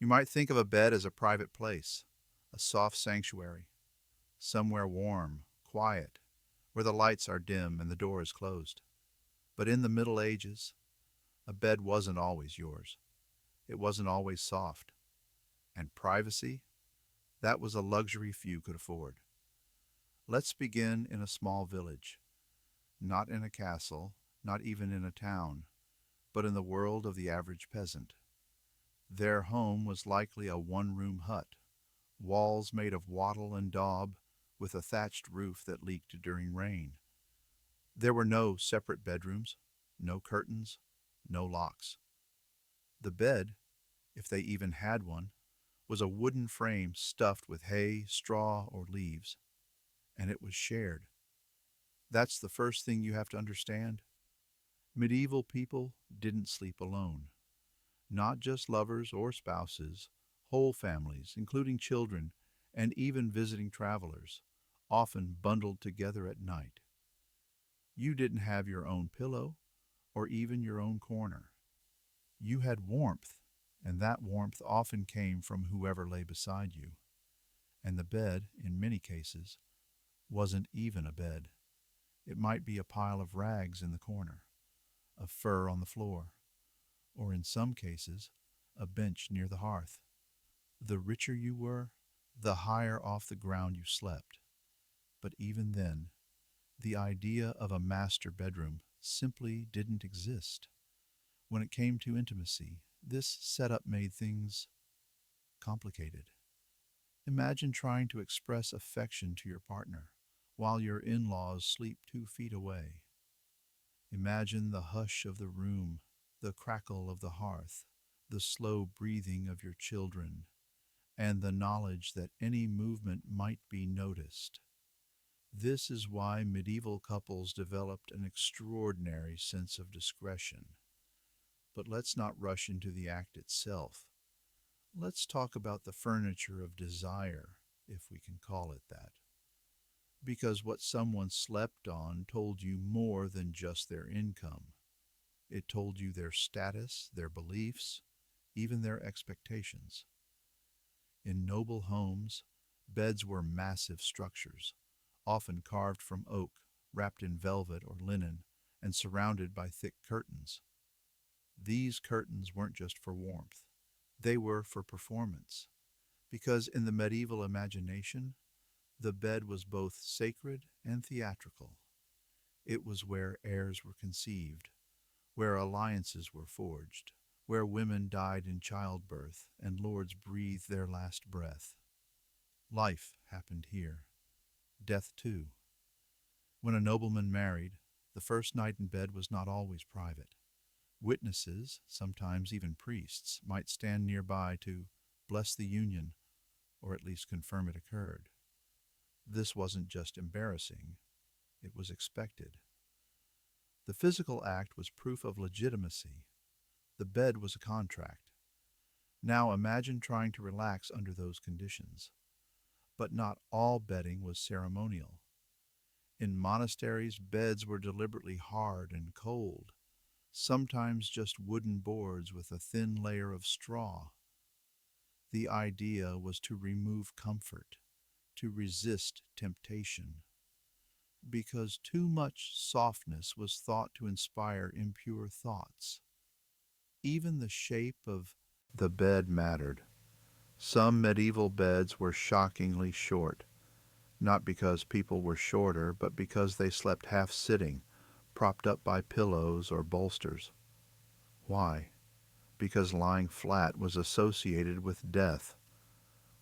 You might think of a bed as a private place, a soft sanctuary, somewhere warm, quiet, where the lights are dim and the door is closed. But in the Middle Ages, a bed wasn't always yours. It wasn't always soft. And privacy, that was a luxury few could afford. Let's begin in a small village, not in a castle, not even in a town, but in the world of the average peasant. Their home was likely a one-room hut, walls made of wattle and daub, with a thatched roof that leaked during rain. There were no separate bedrooms, no curtains, no locks. The bed, if they even had one, was a wooden frame stuffed with hay, straw, or leaves, and it was shared. That's the first thing you have to understand. Medieval people didn't sleep alone. Not just lovers or spouses, whole families, including children, and even visiting travelers, often bundled together at night. You didn't have your own pillow or even your own corner. You had warmth, and that warmth often came from whoever lay beside you. And the bed, in many cases, wasn't even a bed. It might be a pile of rags in the corner, a fur on the floor, or in some cases, a bench near the hearth. The richer you were, the higher off the ground you slept. But even then, the idea of a master bedroom simply didn't exist. When it came to intimacy, this setup made things complicated. Imagine trying to express affection to your partner while your in-laws sleep 2 feet away. Imagine the hush of the room, the crackle of the hearth, the slow breathing of your children, and the knowledge that any movement might be noticed. This is why medieval couples developed an extraordinary sense of discretion. But let's not rush into the act itself. Let's talk about the furniture of desire, if we can call it that. Because what someone slept on told you more than just their income. It told you their status, their beliefs, even their expectations. In noble homes, beds were massive structures, often carved from oak, wrapped in velvet or linen, and surrounded by thick curtains. These curtains weren't just for warmth. They were for performance, because in the medieval imagination, the bed was both sacred and theatrical. It was where heirs were conceived, where alliances were forged, where women died in childbirth and lords breathed their last breath. Life happened here. Death, too. When a nobleman married, the first night in bed was not always private. Witnesses, sometimes even priests, might stand nearby to bless the union, or at least confirm it occurred. This wasn't just embarrassing, it was expected. The physical act was proof of legitimacy. The bed was a contract. Now imagine trying to relax under those conditions. But not all bedding was ceremonial. In monasteries, beds were deliberately hard and cold, sometimes just wooden boards with a thin layer of straw. The idea was to remove comfort, to resist temptation, because too much softness was thought to inspire impure thoughts. Even the shape of the bed mattered. Some medieval beds were shockingly short, not because people were shorter, but because they slept half sitting, propped up by pillows or bolsters. Why? Because lying flat was associated with death.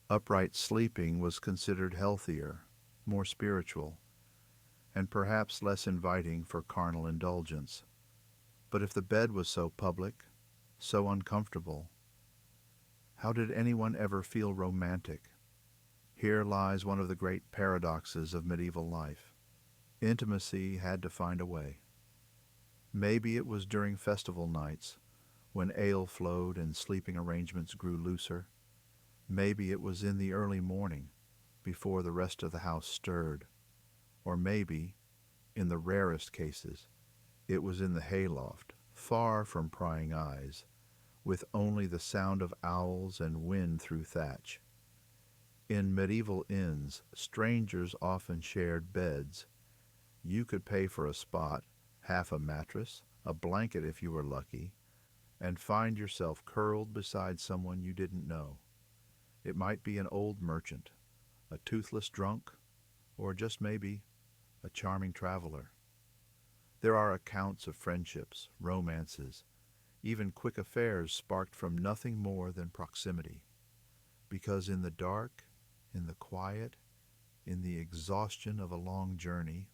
Upright sleeping was considered healthier, more spiritual, and perhaps less inviting for carnal indulgence. But if the bed was so public, so uncomfortable, how did anyone ever feel romantic? Here lies one of the great paradoxes of medieval life. Intimacy had to find a way. Maybe it was during festival nights, when ale flowed and sleeping arrangements grew looser. Maybe it was in the early morning, before the rest of the house stirred. Or maybe, in the rarest cases, it was in the hayloft, far from prying eyes, with only the sound of owls and wind through thatch. In medieval inns, strangers often shared beds. You could pay for a spot, half a mattress, a blanket if you were lucky, and find yourself curled beside someone you didn't know. It might be an old merchant, a toothless drunk, or just maybe a charming traveler. There are accounts of friendships, romances, even quick affairs sparked from nothing more than proximity. Because in the dark, in the quiet, in the exhaustion of a long journey,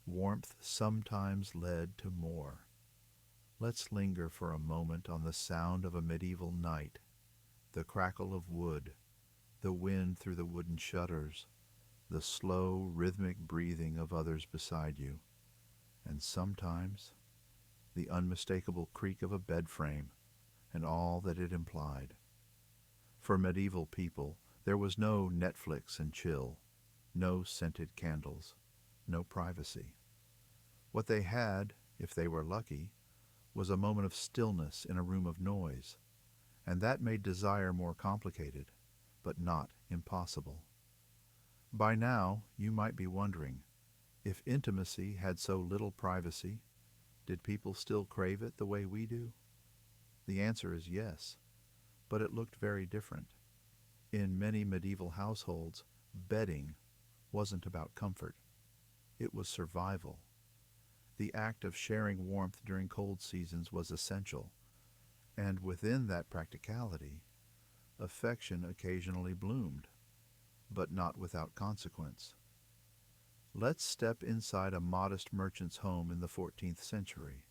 warmth sometimes led to more. Let's linger for a moment on the sound of a medieval night, the crackle of wood, the wind through the wooden shutters, the slow, rhythmic breathing of others beside you, and sometimes the unmistakable creak of a bed frame and all that it implied. For medieval people, there was no Netflix and chill, no scented candles, no privacy. What they had, if they were lucky, was a moment of stillness in a room of noise, and that made desire more complicated, but not impossible. By now, you might be wondering, if intimacy had so little privacy, did people still crave it the way we do? The answer is yes, but it looked very different. In many medieval households, bedding wasn't about comfort. It was survival. The act of sharing warmth during cold seasons was essential, and within that practicality, affection occasionally bloomed, but not without consequence. Let's step inside a modest merchant's home in the 14th century.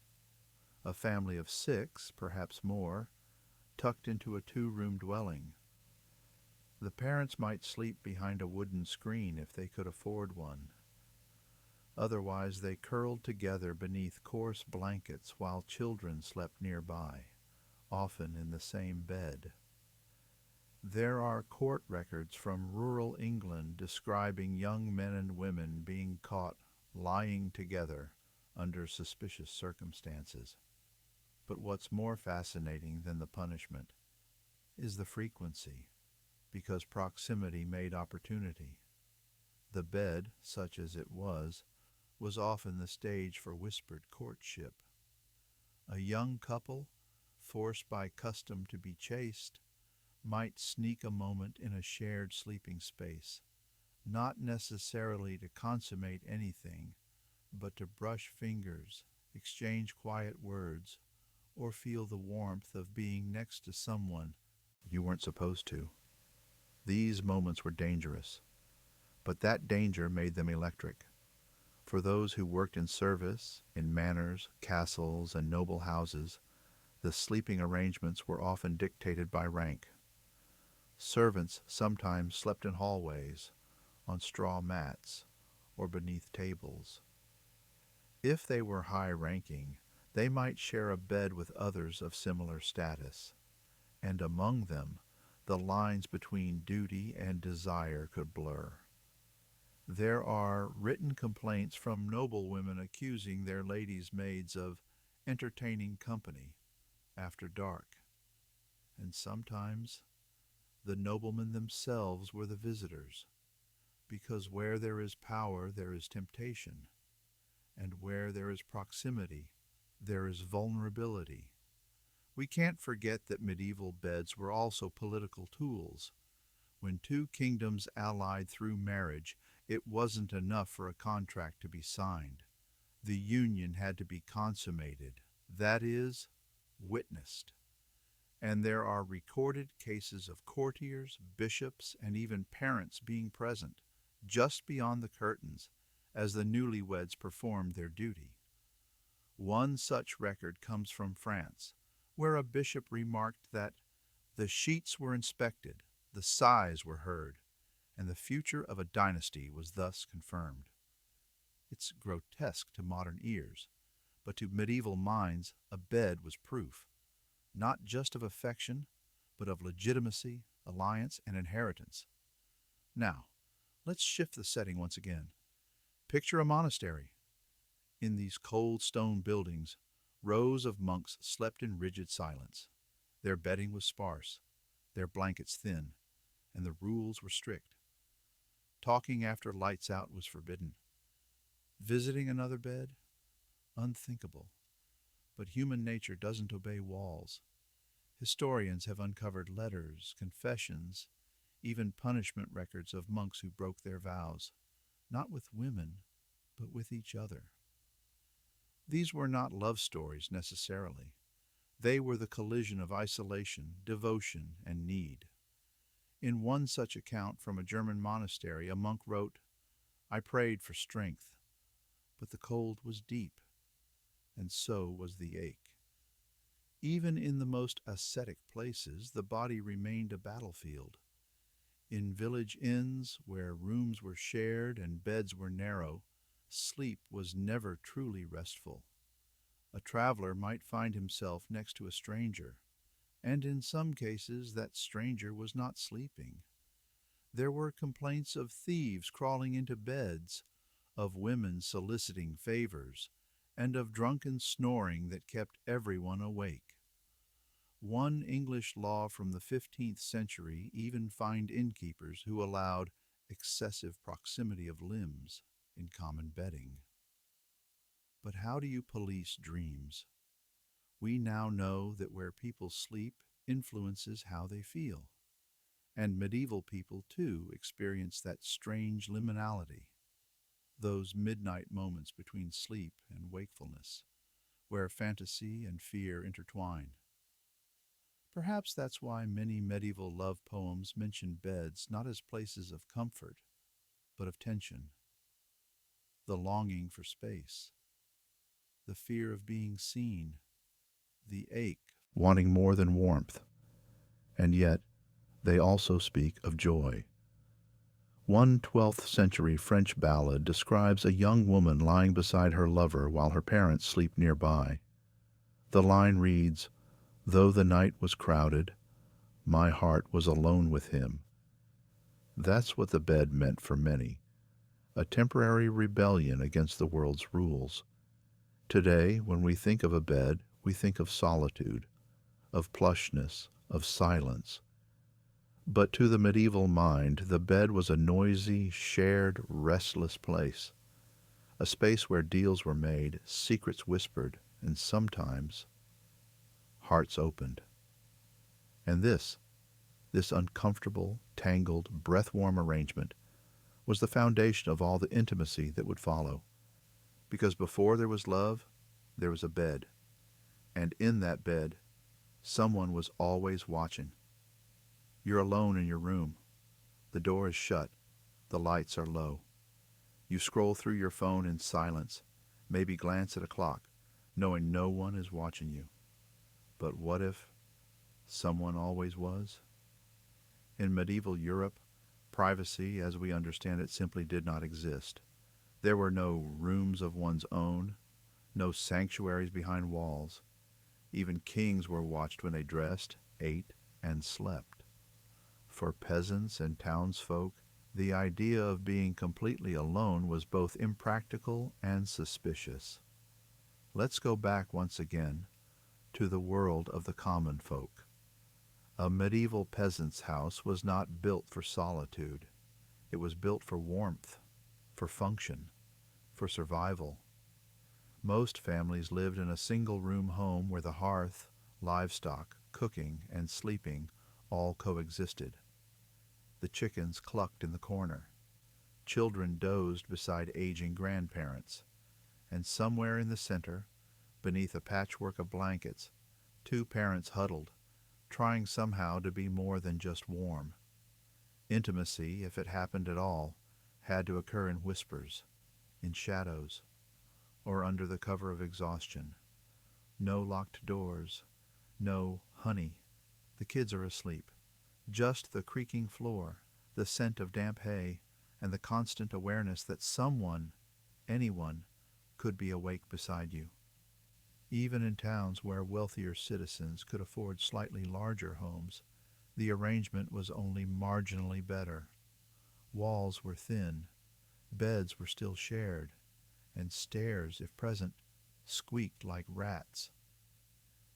A family of 6, perhaps more, tucked into a 2-room dwelling. The parents might sleep behind a wooden screen if they could afford one. Otherwise, they curled together beneath coarse blankets while children slept nearby, often in the same bed. There are court records from rural England describing young men and women being caught lying together under suspicious circumstances. But what's more fascinating than the punishment is the frequency, because proximity made opportunity. The bed, such as it was often the stage for whispered courtship. A young couple, forced by custom to be chaste, might sneak a moment in a shared sleeping space, not necessarily to consummate anything, but to brush fingers, exchange quiet words, or feel the warmth of being next to someone you weren't supposed to. These moments were dangerous, but that danger made them electric. For those who worked in service, in manors, castles, and noble houses, the sleeping arrangements were often dictated by rank. Servants sometimes slept in hallways, on straw mats, or beneath tables. If they were high-ranking, they might share a bed with others of similar status, and among them, the lines between duty and desire could blur. There are written complaints from noblewomen accusing their ladies' maids of entertaining company after dark, and sometimes the noblemen themselves were the visitors, because where there is power there is temptation, and where there is proximity there is vulnerability. We can't forget that medieval beds were also political tools. When 2 kingdoms allied through marriage, it wasn't enough for a contract to be signed. The union had to be consummated, that is, witnessed. And there are recorded cases of courtiers, bishops, and even parents being present, just beyond the curtains, as the newlyweds performed their duty. One such record comes from France, where a bishop remarked that the sheets were inspected, the sighs were heard, and the future of a dynasty was thus confirmed. It's grotesque to modern ears, but to medieval minds a bed was proof, not just of affection, but of legitimacy, alliance, and inheritance. Now, let's shift the setting once again. Picture a monastery. In these cold stone buildings, rows of monks slept in rigid silence. Their bedding was sparse, their blankets thin, and the rules were strict. Talking after lights out was forbidden. Visiting another bed? Unthinkable. But human nature doesn't obey walls. Historians have uncovered letters, confessions, even punishment records of monks who broke their vows, not with women, but with each other. These were not love stories necessarily. They were the collision of isolation, devotion, and need. In one such account from a German monastery, a monk wrote, "I prayed for strength, but the cold was deep, and so was the ache." Even in the most ascetic places, the body remained a battlefield. In village inns, where rooms were shared and beds were narrow, sleep was never truly restful. A traveler might find himself next to a stranger, and in some cases that stranger was not sleeping. There were complaints of thieves crawling into beds, of women soliciting favors, and of drunken snoring that kept everyone awake. One English law from the 15th century even fined innkeepers who allowed excessive proximity of limbs in common bedding. But how do you police dreams? We now know that where people sleep influences how they feel. And medieval people, too, experienced that strange liminality, those midnight moments between sleep and wakefulness, where fantasy and fear intertwine. Perhaps that's why many medieval love poems mention beds not as places of comfort, but of tension, the longing for space, the fear of being seen, the ache, wanting more than warmth. And yet, they also speak of joy. One 12th century French ballad describes a young woman lying beside her lover while her parents sleep nearby. The line reads, "Though the night was crowded, my heart was alone with him." That's what the bed meant for many, a temporary rebellion against the world's rules. Today, when we think of a bed, we think of solitude, of plushness, of silence. But to the medieval mind, the bed was a noisy, shared, restless place, a space where deals were made, secrets whispered, and sometimes hearts opened. And this uncomfortable, tangled, breath-warm arrangement was the foundation of all the intimacy that would follow. Because before there was love, there was a bed. And in that bed, someone was always watching. You're alone in your room. The door is shut. The lights are low. You scroll through your phone in silence, maybe glance at a clock, knowing no one is watching you. But what if someone always was? In medieval Europe, privacy, as we understand it, simply did not exist. There were no rooms of one's own, no sanctuaries behind walls. Even kings were watched when they dressed, ate, and slept. For peasants and townsfolk, the idea of being completely alone was both impractical and suspicious. Let's go back once again to the world of the common folk. A medieval peasant's house was not built for solitude. It was built for warmth, for function, for survival. Most families lived in a single-room home where the hearth, livestock, cooking, and sleeping all coexisted. The chickens clucked in the corner. Children dozed beside aging grandparents. And somewhere in the center, beneath a patchwork of blankets, two parents huddled, trying somehow to be more than just warm. Intimacy, if it happened at all, had to occur in whispers, in shadows, or under the cover of exhaustion. No locked doors, no "honey, the kids are asleep." Just the creaking floor, the scent of damp hay, and the constant awareness that someone, anyone, could be awake beside you. Even in towns where wealthier citizens could afford slightly larger homes, the arrangement was only marginally better. Walls were thin, beds were still shared, and stairs, if present, squeaked like rats.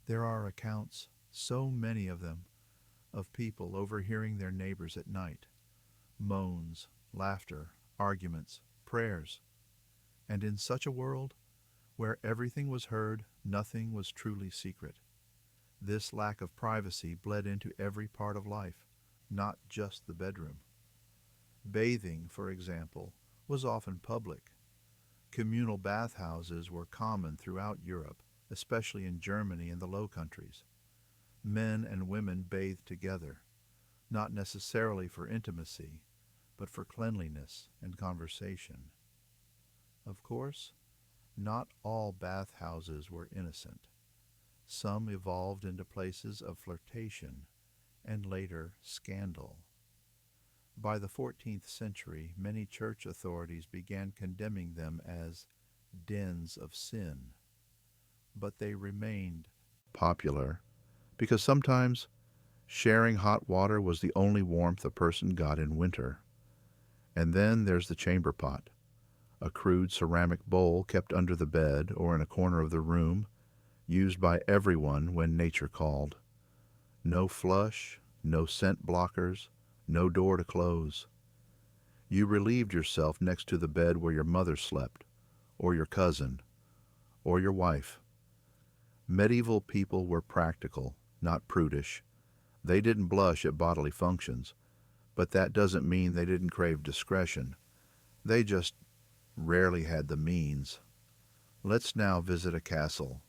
There are accounts, so many of them, of people overhearing their neighbors at night, moans, laughter, arguments, prayers. And in such a world, where everything was heard, nothing was truly secret. This lack of privacy bled into every part of life, not just the bedroom. Bathing, for example, was often public. Communal bathhouses were common throughout Europe, especially in Germany and the Low Countries. Men and women bathed together, not necessarily for intimacy, but for cleanliness and conversation. Of course, not all bathhouses were innocent. Some evolved into places of flirtation and later scandal. By the 14th century, many church authorities began condemning them as dens of sin, but they remained popular because sometimes sharing hot water was the only warmth a person got in winter. And then there's the chamber pot, a crude ceramic bowl kept under the bed or in a corner of the room, used by everyone when nature called. No flush, no scent blockers, no door to close. You relieved yourself next to the bed where your mother slept, or your cousin, or your wife. Medieval people were practical, not prudish. They didn't blush at bodily functions, but that doesn't mean they didn't crave discretion. They just rarely had the means. Let's now visit a castle.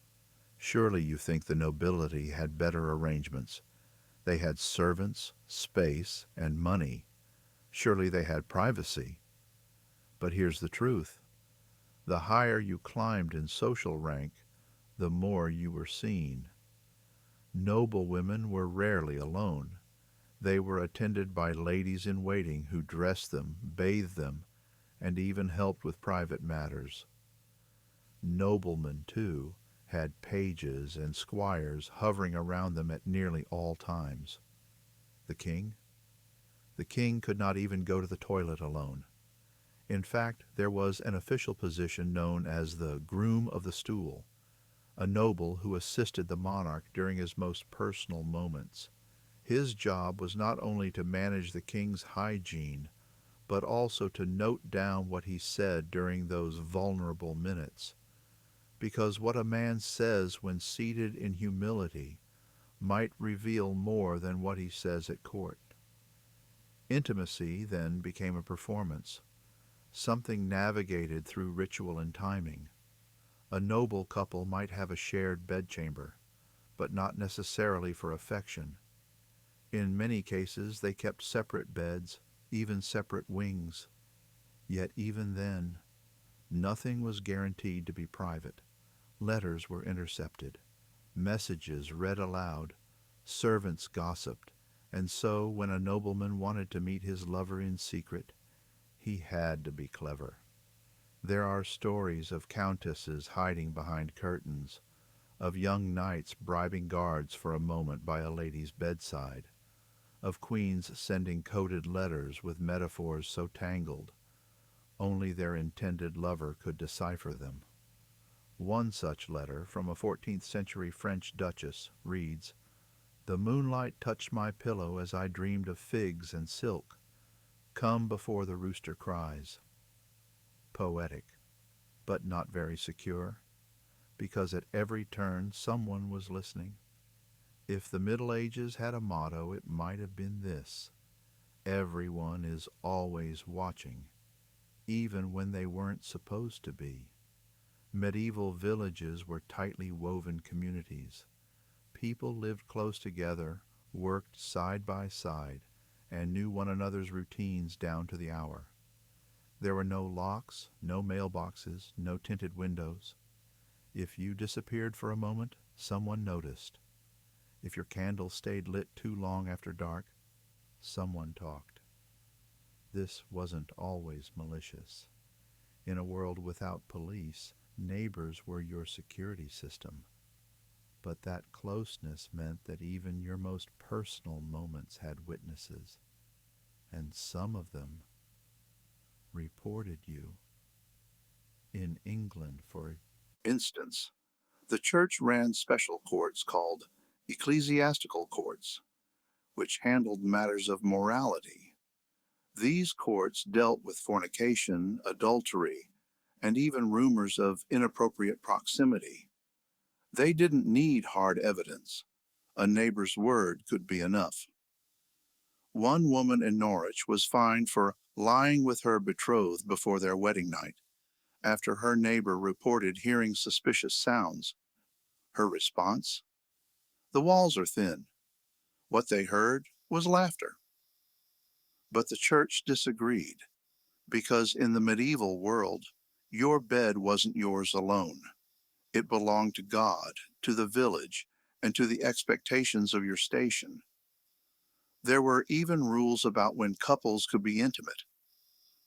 Surely you think the nobility had better arrangements. They had servants, space, and money. Surely they had privacy. But here's the truth. The higher you climbed in social rank, the more you were seen. Noble women were rarely alone. They were attended by ladies-in-waiting who dressed them, bathed them, and even helped with private matters. Noblemen, too, had pages and squires hovering around them at nearly all times. The king? The king could not even go to the toilet alone. In fact, there was an official position known as the groom of the stool, a noble who assisted the monarch during his most personal moments. His job was not only to manage the king's hygiene, but also to note down what he said during those vulnerable minutes. Because what a man says when seated in humility might reveal more than what he says at court. Intimacy then became a performance, something navigated through ritual and timing. A noble couple might have a shared bedchamber, but not necessarily for affection. In many cases, they kept separate beds, even separate wings. Yet even then, nothing was guaranteed to be private. Letters were intercepted, messages read aloud, servants gossiped, and so when a nobleman wanted to meet his lover in secret, he had to be clever. There are stories of countesses hiding behind curtains, of young knights bribing guards for a moment by a lady's bedside, of queens sending coded letters with metaphors so tangled, only their intended lover could decipher them. One such letter, from a 14th century French duchess, reads, "The moonlight touched my pillow as I dreamed of figs and silk. Come before the rooster cries." Poetic, but not very secure, because at every turn someone was listening. If the Middle Ages had a motto, it might have been this: everyone is always watching, even when they weren't supposed to be. Medieval villages were tightly woven communities. People lived close together, worked side by side, and knew one another's routines down to the hour. There were no locks, no mailboxes, no tinted windows. If you disappeared for a moment, someone noticed. If your candle stayed lit too long after dark, someone talked. This wasn't always malicious. In a world without police, neighbors were your security system. But that closeness meant that even your most personal moments had witnesses, and some of them reported you. In England, for instance, the church ran special courts called Ecclesiastical courts, which handled matters of morality. These courts dealt with fornication, adultery, and even rumors of inappropriate proximity. They didn't need hard evidence. A neighbor's word could be enough. One woman in Norwich was fined for lying with her betrothed before their wedding night, after her neighbor reported hearing suspicious sounds. Her response? The walls are thin. What they heard was laughter. But the church disagreed, because in the medieval world, your bed wasn't yours alone. It belonged to God, to the village, and to the expectations of your station. There were even rules about when couples could be intimate.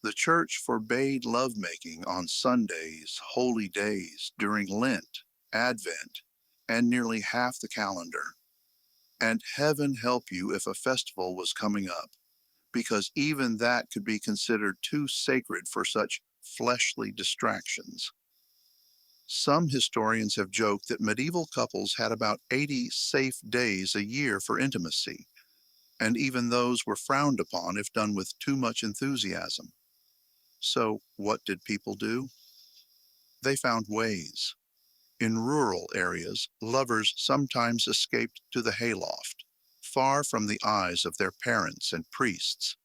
The church forbade lovemaking on Sundays, holy days, during Lent, Advent, and nearly half the calendar. And heaven help you if a festival was coming up, because even that could be considered too sacred for such fleshly distractions. Some historians have joked that medieval couples had about 80 safe days a year for intimacy, and even those were frowned upon if done with too much enthusiasm. So, what did people do? They found ways. In rural areas, lovers sometimes escaped to the hayloft, far from the eyes of their parents and priests.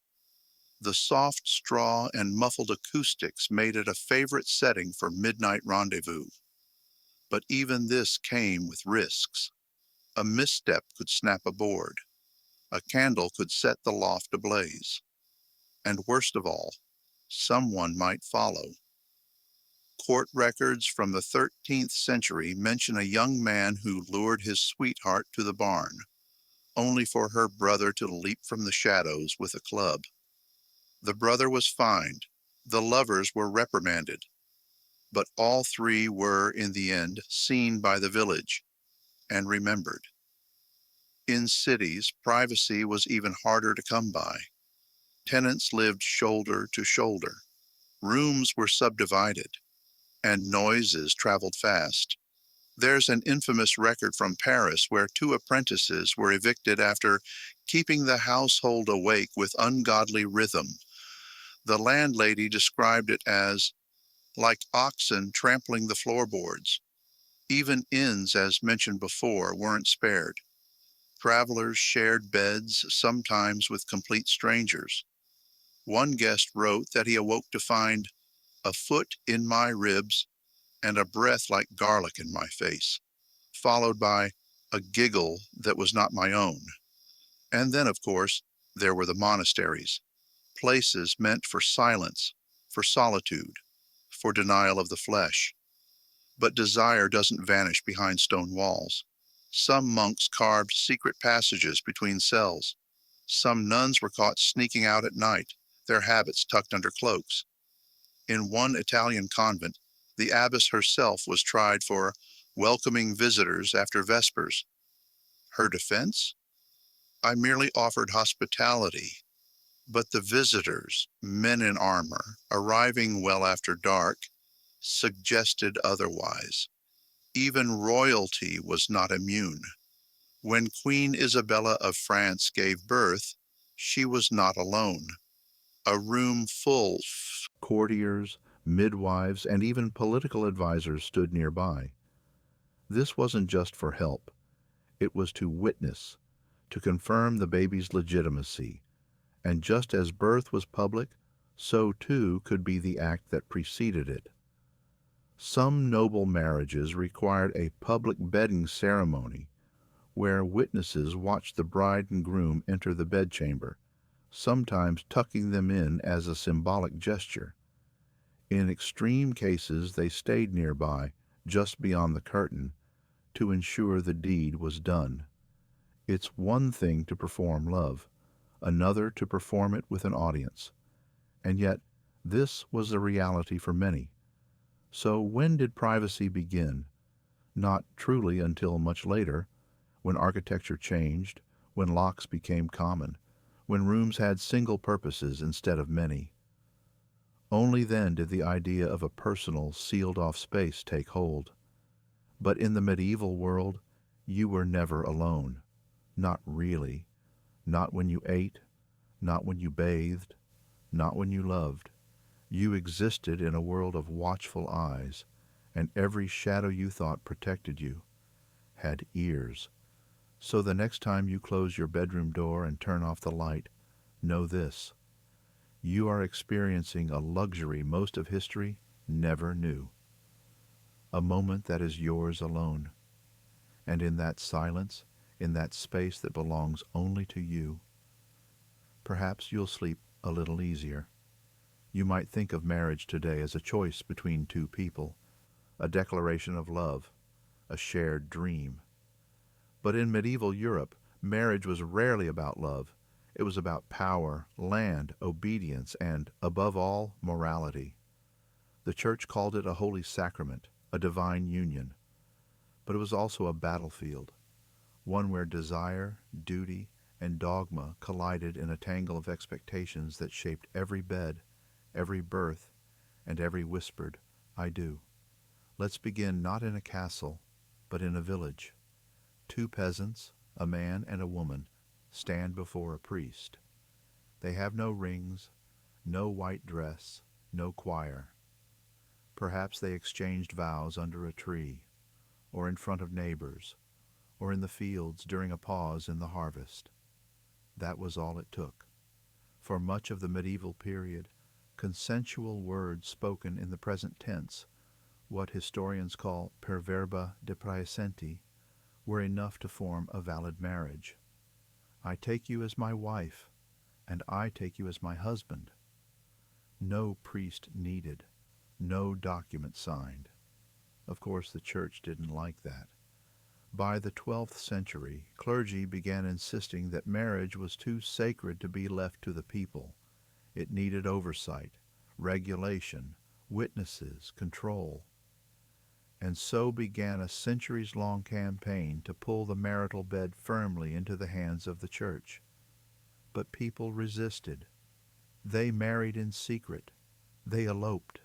The soft straw and muffled acoustics made it a favorite setting for midnight rendezvous. But even this came with risks. A misstep could snap a board. A candle could set the loft ablaze. And worst of all, someone might follow. Court records from the 13th century mention a young man who lured his sweetheart to the barn, only for her brother to leap from the shadows with a club. The brother was fined. The lovers were reprimanded. But all three were, in the end, seen by the village and remembered. In cities, privacy was even harder to come by. Tenants lived shoulder to shoulder. Rooms were subdivided, and noises traveled fast. There's an infamous record from Paris where two apprentices were evicted after keeping the household awake with ungodly rhythm. The landlady described it as like oxen trampling the floorboards. Even inns, as mentioned before, weren't spared. Travelers shared beds, sometimes with complete strangers. One guest wrote that he awoke to find a foot in my ribs and a breath like garlic in my face, followed by a giggle that was not my own. And then, of course, there were the monasteries, places meant for silence, for solitude, for denial of the flesh. But desire doesn't vanish behind stone walls. Some monks carved secret passages between cells. Some nuns were caught sneaking out at night, their habits tucked under cloaks. In one Italian convent, the abbess herself was tried for welcoming visitors after Vespers. Her defense? I merely offered hospitality. But the visitors, men in armor, arriving well after dark, suggested otherwise. Even royalty was not immune. When Queen Isabella of France gave birth, she was not alone. A room full of courtiers, midwives, and even political advisors stood nearby. This wasn't just for help. It was to witness, to confirm the baby's legitimacy. And just as birth was public, so too could be the act that preceded it. Some noble marriages required a public bedding ceremony where witnesses watched the bride and groom enter the bedchamber, sometimes tucking them in as a symbolic gesture. In extreme cases, they stayed nearby, just beyond the curtain, to ensure the deed was done. It's one thing to perform love, another to perform it with an audience. And yet, this was the reality for many. So when did privacy begin? Not truly until much later, when architecture changed, when locks became common, when rooms had single purposes instead of many. Only then did the idea of a personal, sealed-off space take hold. But in the medieval world, You were never alone. Not really. Not when you ate, not when you bathed, not when you loved. You existed in a world of watchful eyes, and every shadow you thought protected you had ears. So the next time you close your bedroom door and turn off the light, know this: you are experiencing a luxury most of history never knew. A moment that is yours alone. And in that silence, in that space that belongs only to you, perhaps you'll sleep a little easier. You might think of marriage today as a choice between two people, a declaration of love, a shared dream. But in medieval Europe, marriage was rarely about love. It was about power, land, obedience, and, above all, morality. The Church called it a holy sacrament, a divine union. But it was also a battlefield, one where desire, duty, and dogma collided in a tangle of expectations that shaped every bed, every birth, and every whispered, "I do." Let's begin not in a castle, but in a village. Two peasants, a man and a woman, stand before a priest. They have no rings, no white dress, no choir. Perhaps they exchanged vows under a tree, or in front of neighbors, or in the fields during a pause in the harvest. That was all it took. For much of the medieval period, consensual words spoken in the present tense, what historians call per verba de praesenti, were enough to form a valid marriage. I take you as my wife, and I take you as my husband. No priest needed, no document signed. Of course, the Church didn't like that. By the 12th century, clergy began insisting that marriage was too sacred to be left to the people. It needed oversight, regulation, witnesses, control. And so began a centuries-long campaign to pull the marital bed firmly into the hands of the Church. But people resisted. They married in secret. They eloped.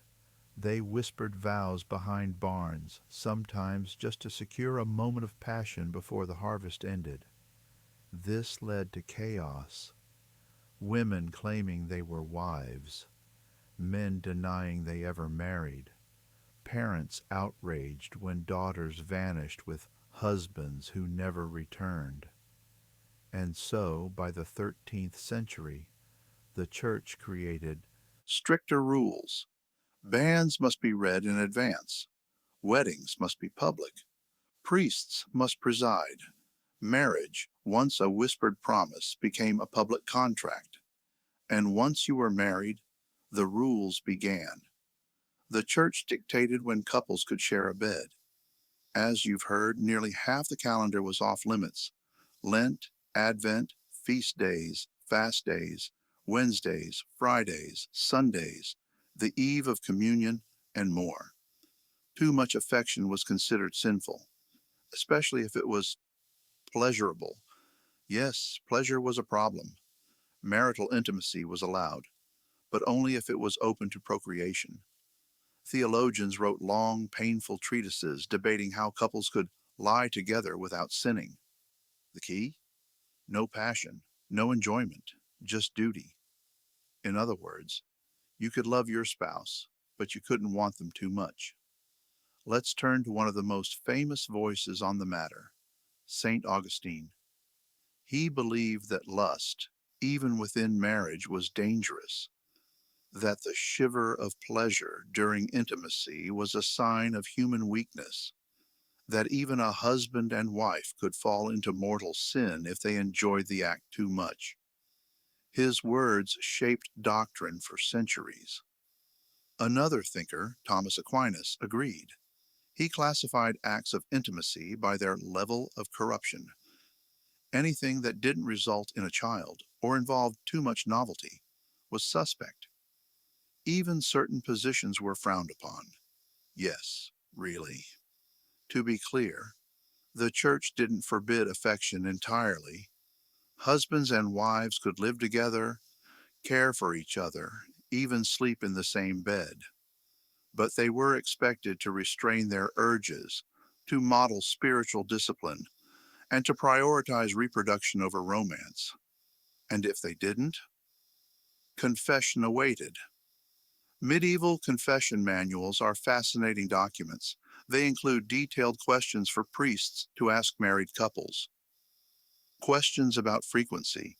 They whispered vows behind barns, sometimes just to secure a moment of passion before the harvest ended. This led to chaos. Women claiming they were wives, men denying they ever married, parents outraged when daughters vanished with husbands who never returned. And so, by the 13th century, the Church created stricter rules. Banns must be read in advance. Weddings must be public. Priests must preside. Marriage, once a whispered promise, became a public contract. And once you were married, the rules began. The Church dictated when couples could share a bed. As you've heard, nearly half the calendar was off limits. Lent, Advent, feast days, fast days, Wednesdays, Fridays, Sundays, the eve of communion, and more. Too much affection was considered sinful, especially if it was pleasurable. Yes, pleasure was a problem. Marital intimacy was allowed, but only if it was open to procreation. Theologians wrote long, painful treatises debating how couples could lie together without sinning. The key? No passion, no enjoyment, just duty. In other words, you could love your spouse, but you couldn't want them too much. Let's turn to one of the most famous voices on the matter, St. Augustine. He believed that lust, even within marriage, was dangerous, that the shiver of pleasure during intimacy was a sign of human weakness, that even a husband and wife could fall into mortal sin if they enjoyed the act too much. His words shaped doctrine for centuries. Another thinker, Thomas Aquinas, agreed. He classified acts of intimacy by their level of corruption. Anything that didn't result in a child or involved too much novelty was suspect. Even certain positions were frowned upon. Yes, really. To be clear, the Church didn't forbid affection entirely. Husbands and wives could live together, care for each other, even sleep in the same bed. But they were expected to restrain their urges, to model spiritual discipline, and to prioritize reproduction over romance. And if they didn't, confession awaited. Medieval confession manuals are fascinating documents. They include detailed questions for priests to ask married couples. Questions about frequency,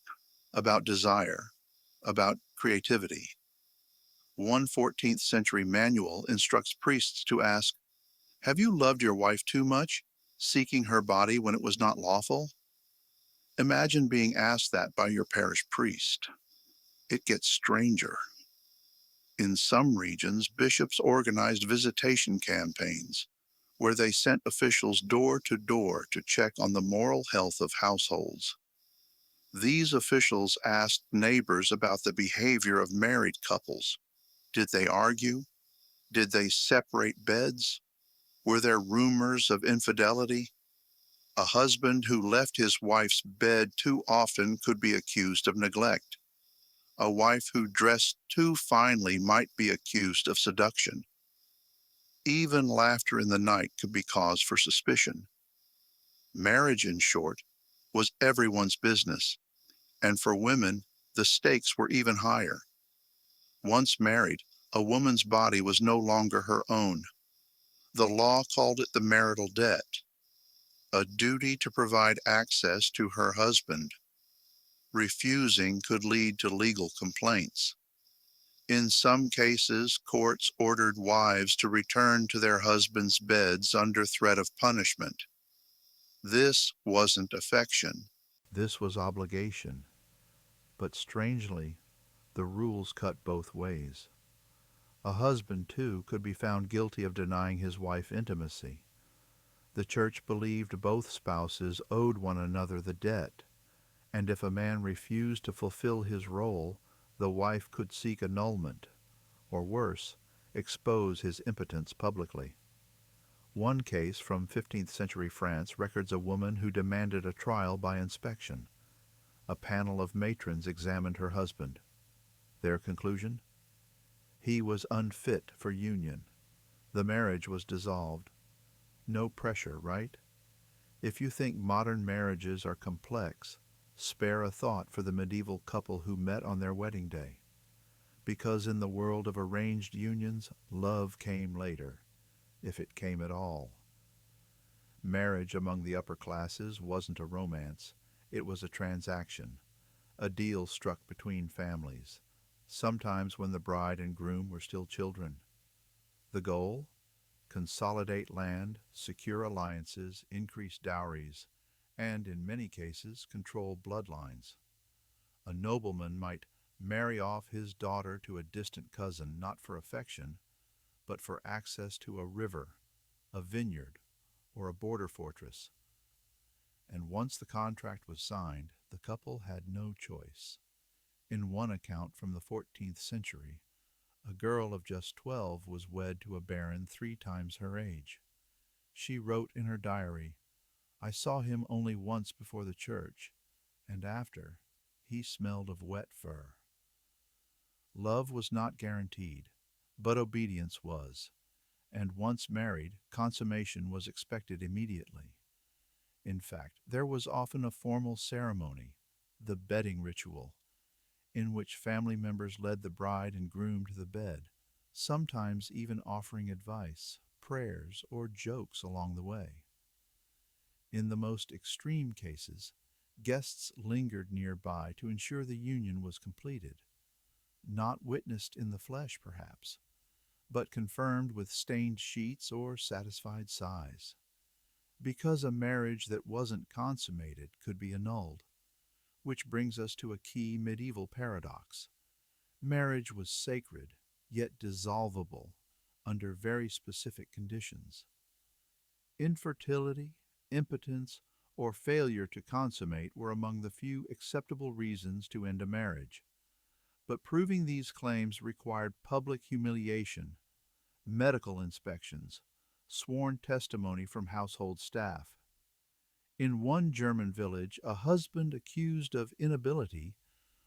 about desire, about creativity. One 14th century manual instructs priests to ask, "Have you loved your wife too much, seeking her body when it was not lawful?" Imagine being asked that by your parish priest. It gets stranger. In some regions, bishops organized visitation campaigns where they sent officials door to door to check on the moral health of households. These officials asked neighbors about the behavior of married couples. Did they argue? Did they separate beds? Were there rumors of infidelity? A husband who left his wife's bed too often could be accused of neglect. A wife who dressed too finely might be accused of seduction. Even laughter in the night could be cause for suspicion. Marriage, in short, was everyone's business, and for women, the stakes were even higher. Once married, a woman's body was no longer her own. The law called it the marital debt, a duty to provide access to her husband. Refusing could lead to legal complaints. In some cases, courts ordered wives to return to their husbands' beds under threat of punishment. This wasn't affection. This was obligation. But strangely, the rules cut both ways. A husband, too, could be found guilty of denying his wife intimacy. The church believed both spouses owed one another the debt, and if a man refused to fulfill his role, the wife could seek annulment, or worse, expose his impotence publicly. One case from 15th century France records a woman who demanded a trial by inspection. A panel of matrons examined her husband. Their conclusion? He was unfit for union. The marriage was dissolved. No pressure, right? If you think modern marriages are complex, spare a thought for the medieval couple who met on their wedding day. Because in the world of arranged unions, love came later, if it came at all. Marriage among the upper classes wasn't a romance. It was a transaction, a deal struck between families, sometimes when the bride and groom were still children. The goal? Consolidate land, secure alliances, increase dowries, and, in many cases, control bloodlines. A nobleman might marry off his daughter to a distant cousin, not for affection, but for access to a river, a vineyard, or a border fortress. And once the contract was signed, the couple had no choice. In one account from the 14th century, a girl of just 12 was wed to a baron 3 times her age. She wrote in her diary, "I saw him only once before the church, and after, he smelled of wet fur." Love was not guaranteed, but obedience was, and once married, consummation was expected immediately. In fact, there was often a formal ceremony, the bedding ritual, in which family members led the bride and groom to the bed, sometimes even offering advice, prayers, or jokes along the way. In the most extreme cases, guests lingered nearby to ensure the union was completed, not witnessed in the flesh perhaps, but confirmed with stained sheets or satisfied sighs. Because a marriage that wasn't consummated could be annulled. Which brings us to a key medieval paradox. Marriage was sacred, yet dissolvable, under very specific conditions. Infertility, impotence, or failure to consummate were among the few acceptable reasons to end a marriage. But proving these claims required public humiliation, medical inspections, sworn testimony from household staff. In one German village, a husband accused of inability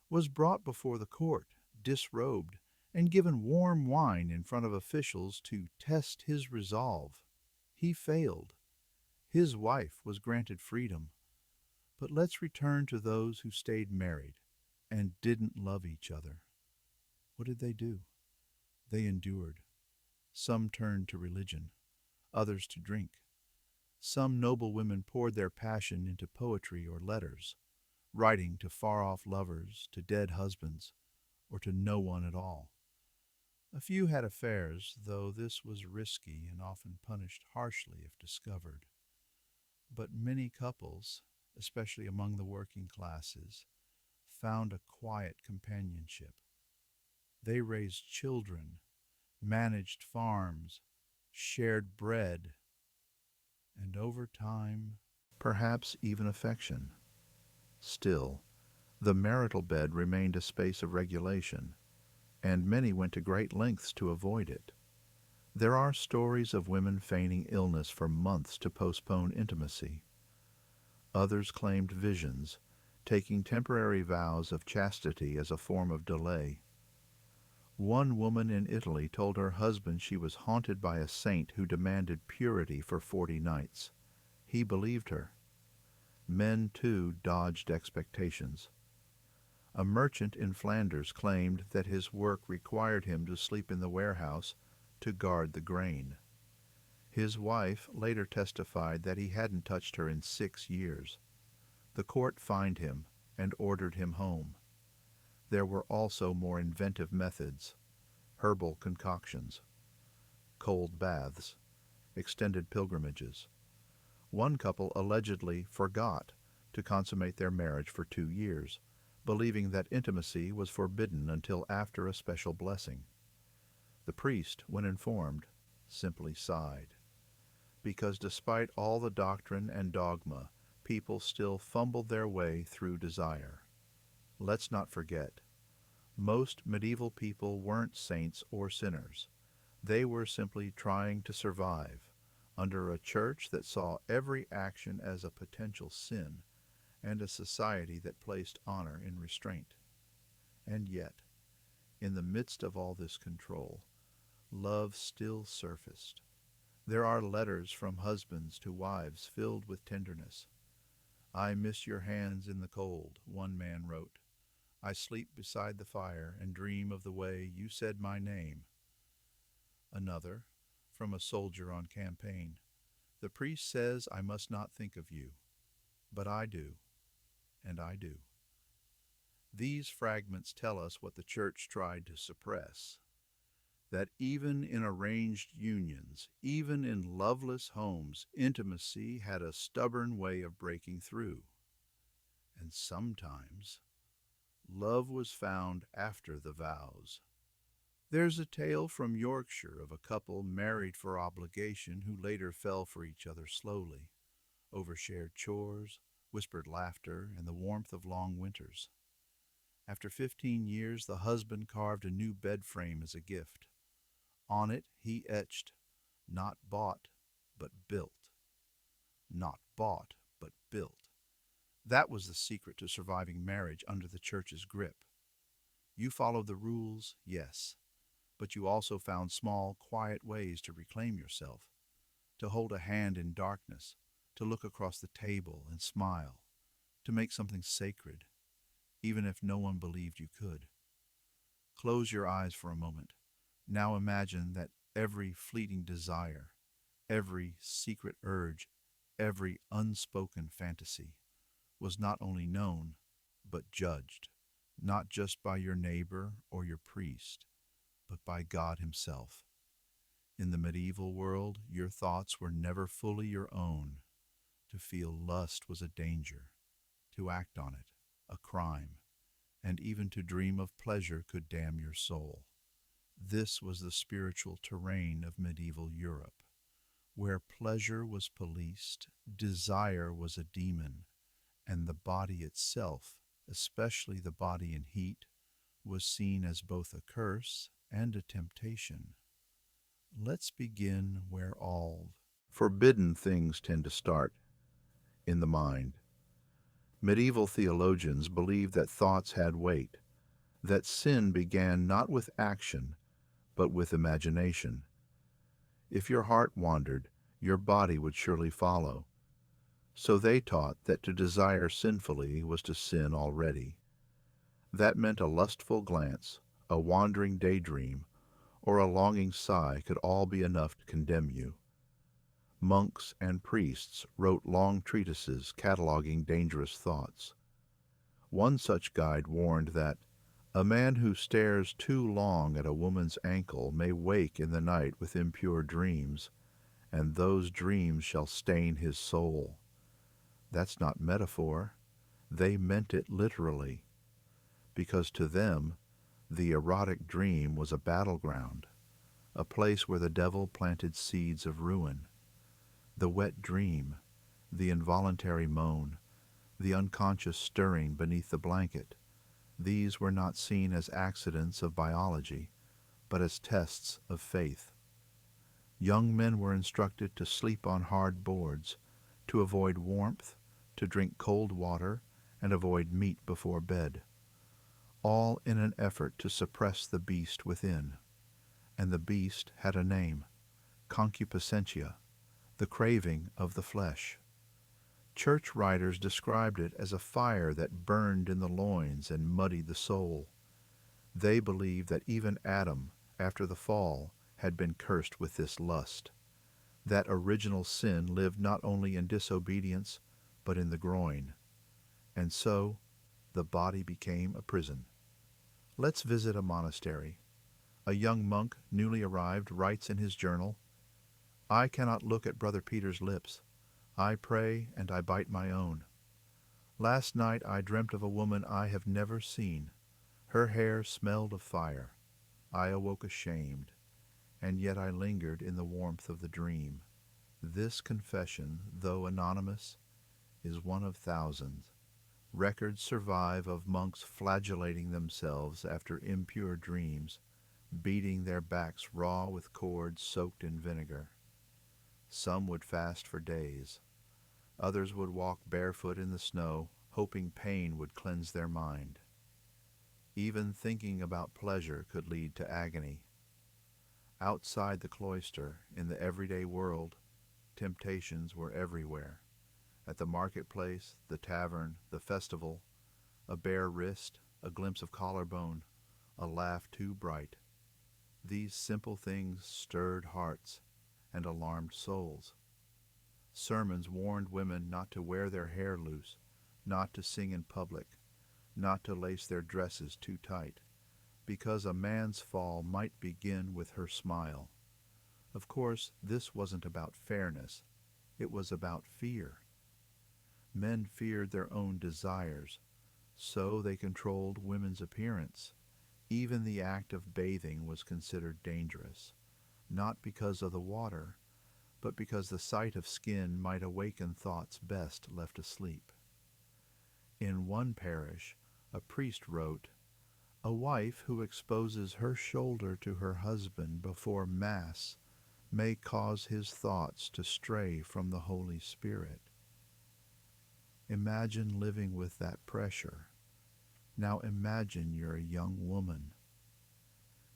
was brought before the court, disrobed, and given warm wine in front of officials to test his resolve. He failed. His wife was granted freedom, But let's return to those who stayed married and didn't love each other. What did they do? They endured. Some turned to religion, others to drink. Some noble women poured their passion into poetry or letters, writing to far-off lovers, to dead husbands, or to no one at all. A few had affairs, though this was risky and often punished harshly if discovered. But many couples, especially among the working classes, found a quiet companionship. They raised children, managed farms, shared bread, and over time, perhaps even affection. Still, the marital bed remained a space of regulation, and many went to great lengths to avoid it. There are stories of women feigning illness for months to postpone intimacy. Others claimed visions, taking temporary vows of chastity as a form of delay. One woman in Italy told her husband she was haunted by a saint who demanded purity for 40 nights. He believed her. Men, too, dodged expectations. A merchant in Flanders claimed that his work required him to sleep in the warehouse to guard the grain. His wife later testified that he hadn't touched her in 6 years. The court fined him and ordered him home. There were also more inventive methods: herbal concoctions, cold baths, extended pilgrimages. One couple allegedly forgot to consummate their marriage for 2 years, believing that intimacy was forbidden until after a special blessing. The priest, when informed, simply sighed, because despite all the doctrine and dogma, people still fumbled their way through desire. Let's not forget, most medieval people weren't saints or sinners. They were simply trying to survive under a church that saw every action as a potential sin and a society that placed honor in restraint. And yet, in the midst of all this control, love still surfaced. There are letters from husbands to wives filled with tenderness. "I miss your hands in the cold," one man wrote. "I sleep beside the fire and dream of the way you said my name." Another, from a soldier on campaign: "The priest says I must not think of you, but I do, and I do." These fragments tell us what the church tried to suppress, that even in arranged unions, even in loveless homes, intimacy had a stubborn way of breaking through. And sometimes love was found after the vows. There's a tale from Yorkshire of a couple married for obligation who later fell for each other slowly, over shared chores, whispered laughter, and the warmth of long winters. After 15 years, the husband carved a new bed frame as a gift. On it he etched, "Not bought, but built." Not bought, but built. That was the secret to surviving marriage under the church's grip. You followed the rules, yes, but you also found small, quiet ways to reclaim yourself, to hold a hand in darkness, to look across the table and smile, to make something sacred, even if no one believed you could. Close your eyes for a moment. Now imagine that every fleeting desire, every secret urge, every unspoken fantasy was not only known, but judged, not just by your neighbor or your priest, but by God Himself. In the medieval world, your thoughts were never fully your own. To feel lust was a danger. To act on it, a crime. And even to dream of pleasure could damn your soul. This was the spiritual terrain of medieval Europe, where pleasure was policed, desire was a demon, and the body itself, especially the body in heat, was seen as both a curse and a temptation. Let's begin where all forbidden things tend to start, in the mind. Medieval theologians believed that thoughts had weight, that sin began not with action, but with imagination. If your heart wandered, your body would surely follow. So they taught that to desire sinfully was to sin already. That meant a lustful glance, a wandering daydream, or a longing sigh could all be enough to condemn you. Monks and priests wrote long treatises cataloging dangerous thoughts. One such guide warned that a man who stares too long at a woman's ankle may wake in the night with impure dreams, and those dreams shall stain his soul. That's not metaphor. They meant it literally, because to them, the erotic dream was a battleground, a place where the devil planted seeds of ruin. The wet dream, the involuntary moan, the unconscious stirring beneath the blanket, these were not seen as accidents of biology, but as tests of faith. Young men were instructed to sleep on hard boards, to avoid warmth, to drink cold water, and avoid meat before bed, all in an effort to suppress the beast within. And the beast had a name, concupiscentia, the craving of the flesh. Church writers described it as a fire that burned in the loins and muddied the soul. They believed that even Adam, after the fall, had been cursed with this lust. That original sin lived not only in disobedience, but in the groin. And so, the body became a prison. Let's visit a monastery. A young monk, newly arrived, writes in his journal, "I cannot look at Brother Peter's lips. I pray and I bite my own. Last night I dreamt of a woman I have never seen. Her hair smelled of fire. I awoke ashamed, and yet I lingered in the warmth of the dream." This confession, though anonymous, is one of thousands. Records survive of monks flagellating themselves after impure dreams, beating their backs raw with cords soaked in vinegar. Some would fast for days. Others would walk barefoot in the snow, hoping pain would cleanse their mind. Even thinking about pleasure could lead to agony. Outside the cloister, in the everyday world, temptations were everywhere. At the marketplace, the tavern, the festival, a bare wrist, a glimpse of collarbone, a laugh too bright. These simple things stirred hearts and alarmed souls. Sermons warned women not to wear their hair loose, not to sing in public, not to lace their dresses too tight, because a man's fall might begin with her smile. Of course, this wasn't about fairness. It was about fear. Men feared their own desires, so they controlled women's appearance. Even the act of bathing was considered dangerous, not because of the water, but because the sight of skin might awaken thoughts best left asleep. In one parish, a priest wrote, "A wife who exposes her shoulder to her husband before Mass may cause his thoughts to stray from the Holy Spirit." Imagine living with that pressure. Now imagine you're a young woman.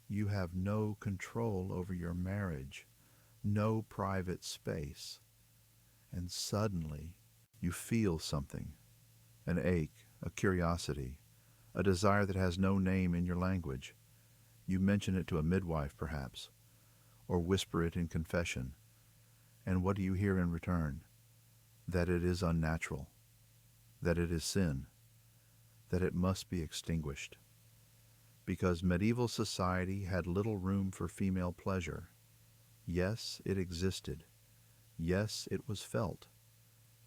You have no control over your marriage, no private space, and suddenly you feel something, an ache, a curiosity, a desire that has no name in your language. You mention it to a midwife, perhaps, or whisper it in confession. And what do you hear in return? That it is unnatural, that it is sin, that it must be extinguished. Because medieval society had little room for female pleasure. Yes, it existed. Yes, it was felt,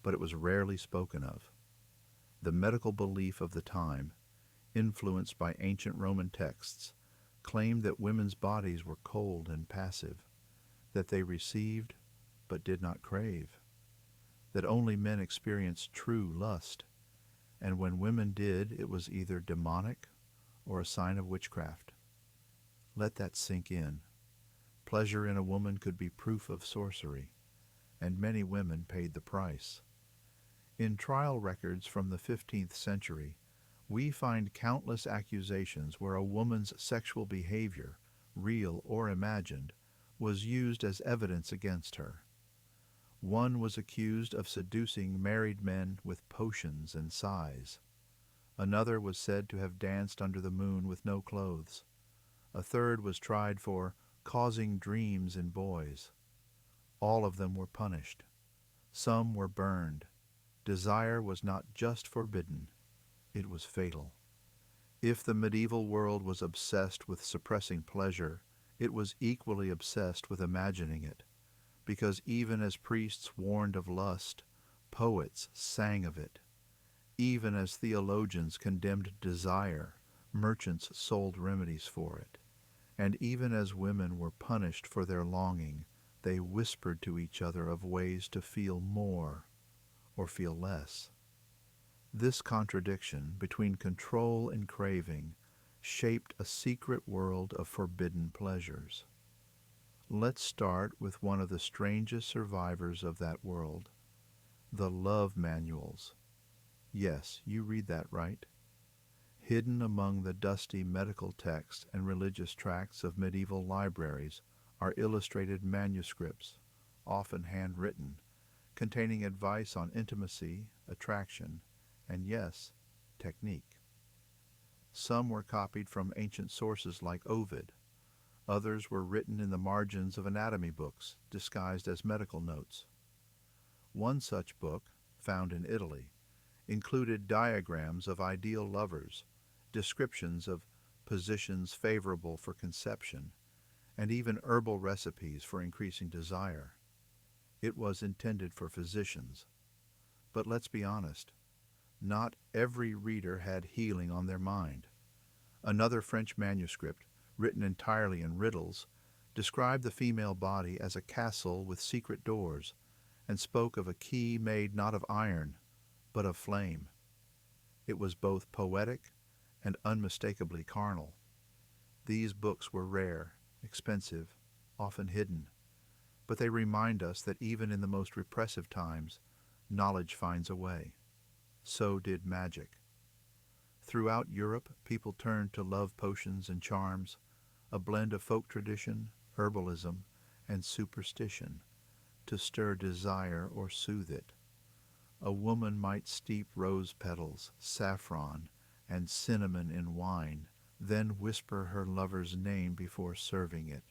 but it was rarely spoken of. The medical belief of the time, influenced by ancient Roman texts, claimed that women's bodies were cold and passive, that they received but did not crave, that only men experienced true lust, and when women did, it was either demonic or a sign of witchcraft. Let that sink in. Pleasure in a woman could be proof of sorcery, and many women paid the price. In trial records from the 15th century, we find countless accusations where a woman's sexual behavior, real or imagined, was used as evidence against her. One was accused of seducing married men with potions and sighs. Another was said to have danced under the moon with no clothes. A third was tried for causing dreams in boys. All of them were punished. Some were burned. Desire was not just forbidden, it was fatal. If the medieval world was obsessed with suppressing pleasure, it was equally obsessed with imagining it, because even as priests warned of lust, poets sang of it. Even as theologians condemned desire, merchants sold remedies for it. And even as women were punished for their longing, they whispered to each other of ways to feel more or feel less. This contradiction between control and craving shaped a secret world of forbidden pleasures. Let's start with one of the strangest survivors of that world, the love manuals. Yes, you read that right. Hidden among the dusty medical texts and religious tracts of medieval libraries are illustrated manuscripts, often handwritten, containing advice on intimacy, attraction, and yes, technique. Some were copied from ancient sources like Ovid. Others were written in the margins of anatomy books, disguised as medical notes. One such book, found in Italy, included diagrams of ideal lovers, descriptions of positions favorable for conception, and even herbal recipes for increasing desire. It was intended for physicians. But let's be honest, not every reader had healing on their mind. Another French manuscript, written entirely in riddles, described the female body as a castle with secret doors, and spoke of a key made not of iron, but of flame. It was both poetic and unmistakably carnal. These books were rare, expensive, often hidden, but they remind us that even in the most repressive times, knowledge finds a way. So did magic. Throughout Europe, people turned to love potions and charms, a blend of folk tradition, herbalism, and superstition, to stir desire or soothe it. A woman might steep rose petals, saffron, and cinnamon in wine, then whisper her lover's name before serving it.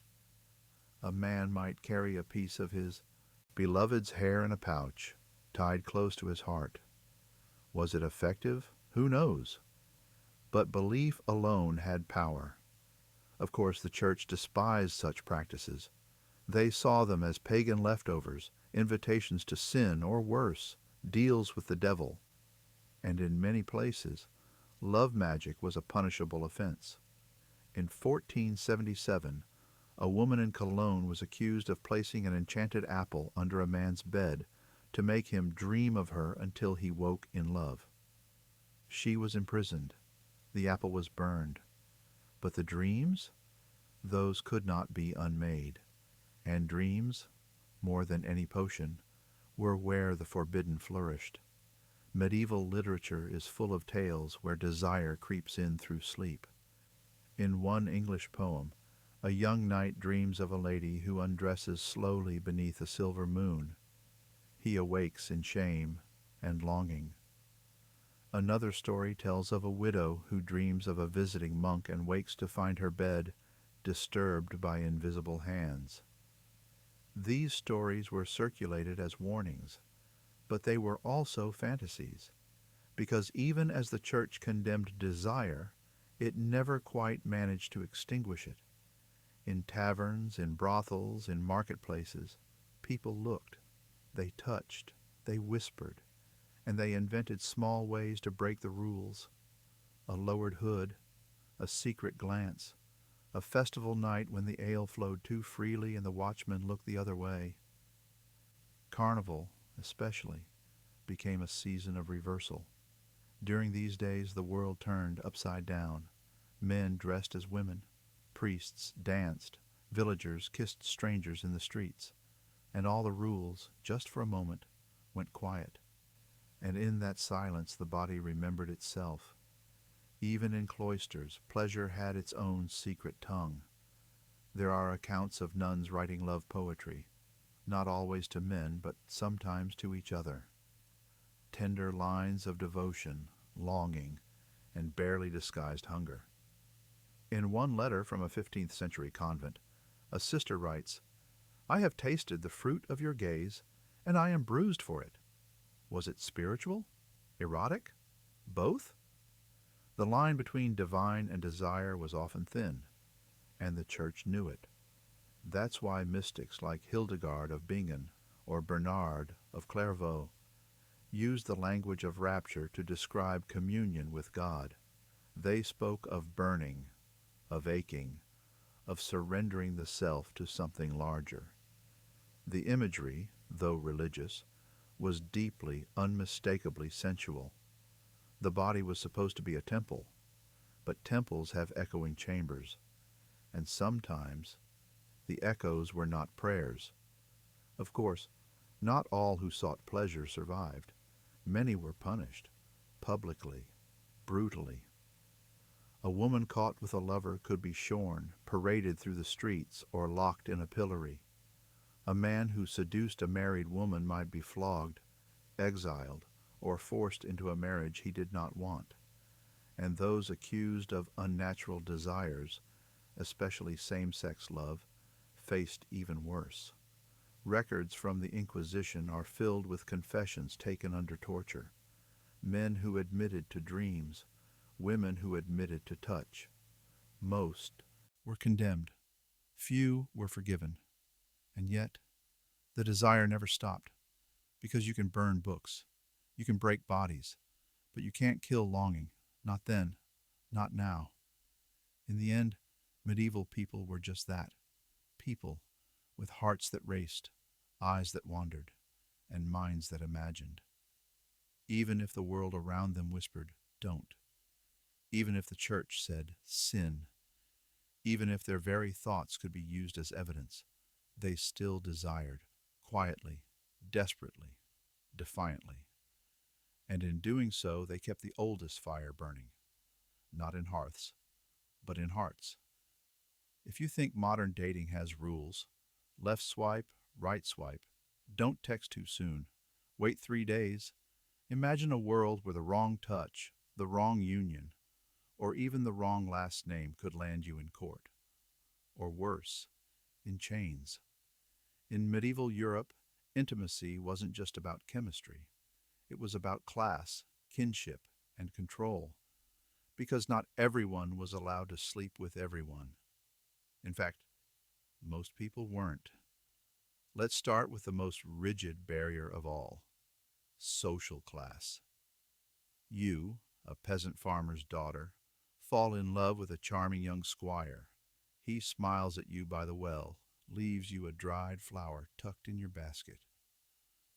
A man might carry a piece of his beloved's hair in a pouch, tied close to his heart. Was it effective? Who knows? But belief alone had power. Of course, the church despised such practices. They saw them as pagan leftovers, invitations to sin, or worse, deals with the devil. And in many places, love magic was a punishable offense. In 1477, a woman in Cologne was accused of placing an enchanted apple under a man's bed to make him dream of her until he woke in love. She was imprisoned. The apple was burned. But the dreams? Those could not be unmade. And dreams, more than any potion, were where the forbidden flourished. Medieval literature is full of tales where desire creeps in through sleep. In one English poem, a young knight dreams of a lady who undresses slowly beneath a silver moon. He awakes in shame and longing. Another story tells of a widow who dreams of a visiting monk and wakes to find her bed disturbed by invisible hands. These stories were circulated as warnings, but they were also fantasies, because even as the church condemned desire, it never quite managed to extinguish it. In taverns, in brothels, in marketplaces, people looked, they touched, they whispered, and they invented small ways to break the rules. A lowered hood, a secret glance, a festival night when the ale flowed too freely and the watchman looked the other way. Carnival, especially, became a season of reversal. During these days the world turned upside down. Men dressed as women, priests danced, villagers kissed strangers in the streets, and all the rules, just for a moment, went quiet. And in that silence the body remembered itself. Even in cloisters, pleasure had its own secret tongue. There are accounts of nuns writing love poetry, not always to men, but sometimes to each other. Tender lines of devotion, longing, and barely disguised hunger. In one letter from a 15th century convent, a sister writes, "I have tasted the fruit of your gaze, and I am bruised for it. Was it spiritual? Erotic? Both?" The line between divine and desire was often thin, and the Church knew it. That's why mystics like Hildegard of Bingen or Bernard of Clairvaux used the language of rapture to describe communion with God. They spoke of burning, of aching, of surrendering the self to something larger. The imagery, though religious, was deeply, unmistakably sensual. The body was supposed to be a temple, but temples have echoing chambers, and sometimes the echoes were not prayers. Of course, not all who sought pleasure survived. Many were punished, publicly, brutally. A woman caught with a lover could be shorn, paraded through the streets, or locked in a pillory. A man who seduced a married woman might be flogged, exiled, or forced into a marriage he did not want. And those accused of unnatural desires, especially same-sex love, faced even worse. Records from the Inquisition are filled with confessions taken under torture. Men who admitted to dreams, women who admitted to touch. Most were condemned. Few were forgiven. And yet, the desire never stopped, because you can burn books, you can break bodies, but you can't kill longing. Not then, not now. In the end, medieval people were just that, people with hearts that raced, eyes that wandered, and minds that imagined. Even if the world around them whispered, "Don't." Even if the church said, "Sin." Even if their very thoughts could be used as evidence, they still desired, quietly, desperately, defiantly. And in doing so, they kept the oldest fire burning, not in hearths, but in hearts. If you think modern dating has rules, left swipe, right swipe, don't text too soon, wait 3 days, imagine a world where the wrong touch, the wrong union, or even the wrong last name could land you in court. Or worse, in chains. In medieval Europe, intimacy wasn't just about chemistry. It was about class, kinship, and control, because not everyone was allowed to sleep with everyone. In fact, most people weren't. Let's start with the most rigid barrier of all, social class. You, a peasant farmer's daughter, fall in love with a charming young squire. He smiles at you by the well, leaves you a dried flower tucked in your basket.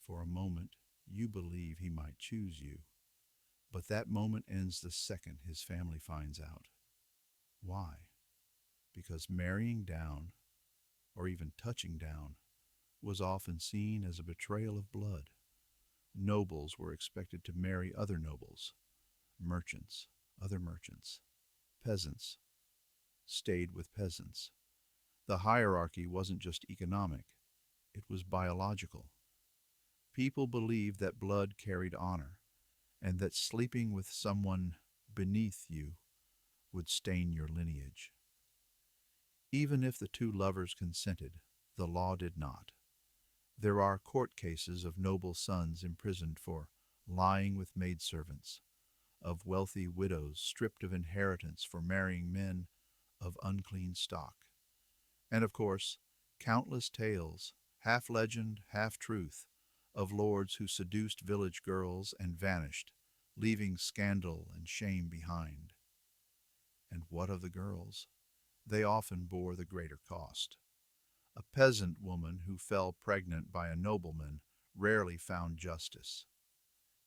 For a moment, you believe he might choose you. But that moment ends the second his family finds out. Why? Because marrying down, or even touching down, was often seen as a betrayal of blood. Nobles were expected to marry other nobles, merchants, other merchants, peasants, stayed with peasants. The hierarchy wasn't just economic, it was biological. People believed that blood carried honor, and that sleeping with someone beneath you would stain your lineage. Even if the two lovers consented, the law did not. There are court cases of noble sons imprisoned for lying with maidservants, of wealthy widows stripped of inheritance for marrying men of unclean stock, and of course, countless tales, half legend, half truth, of lords who seduced village girls and vanished, leaving scandal and shame behind. And what of the girls? They often bore the greater cost. A peasant woman who fell pregnant by a nobleman rarely found justice.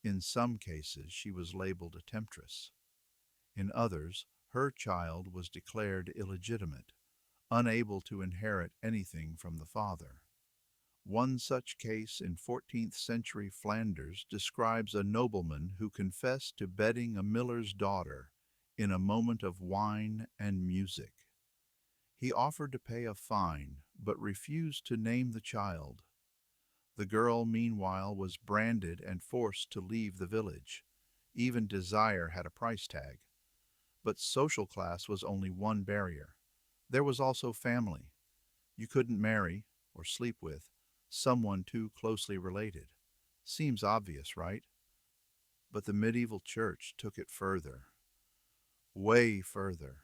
In some cases, she was labeled a temptress. In others, her child was declared illegitimate, unable to inherit anything from the father. One such case in 14th century Flanders describes a nobleman who confessed to bedding a miller's daughter in a moment of wine and music. He offered to pay a fine, but refused to name the child. The girl, meanwhile, was branded and forced to leave the village. Even desire had a price tag. But social class was only one barrier. There was also family. You couldn't marry, or sleep with, someone too closely related. Seems obvious, right? But the medieval church took it further. Way further.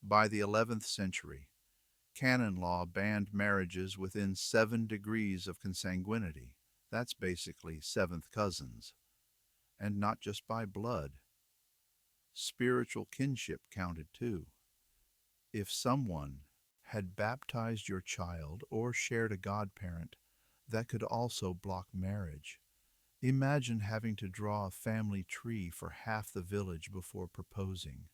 By the 11th century, canon law banned marriages within 7 degrees of consanguinity. That's basically seventh cousins. And not just by blood. Spiritual kinship counted too. If someone had baptized your child or shared a godparent, that could also block marriage. Imagine having to draw a family tree for half the village before proposing.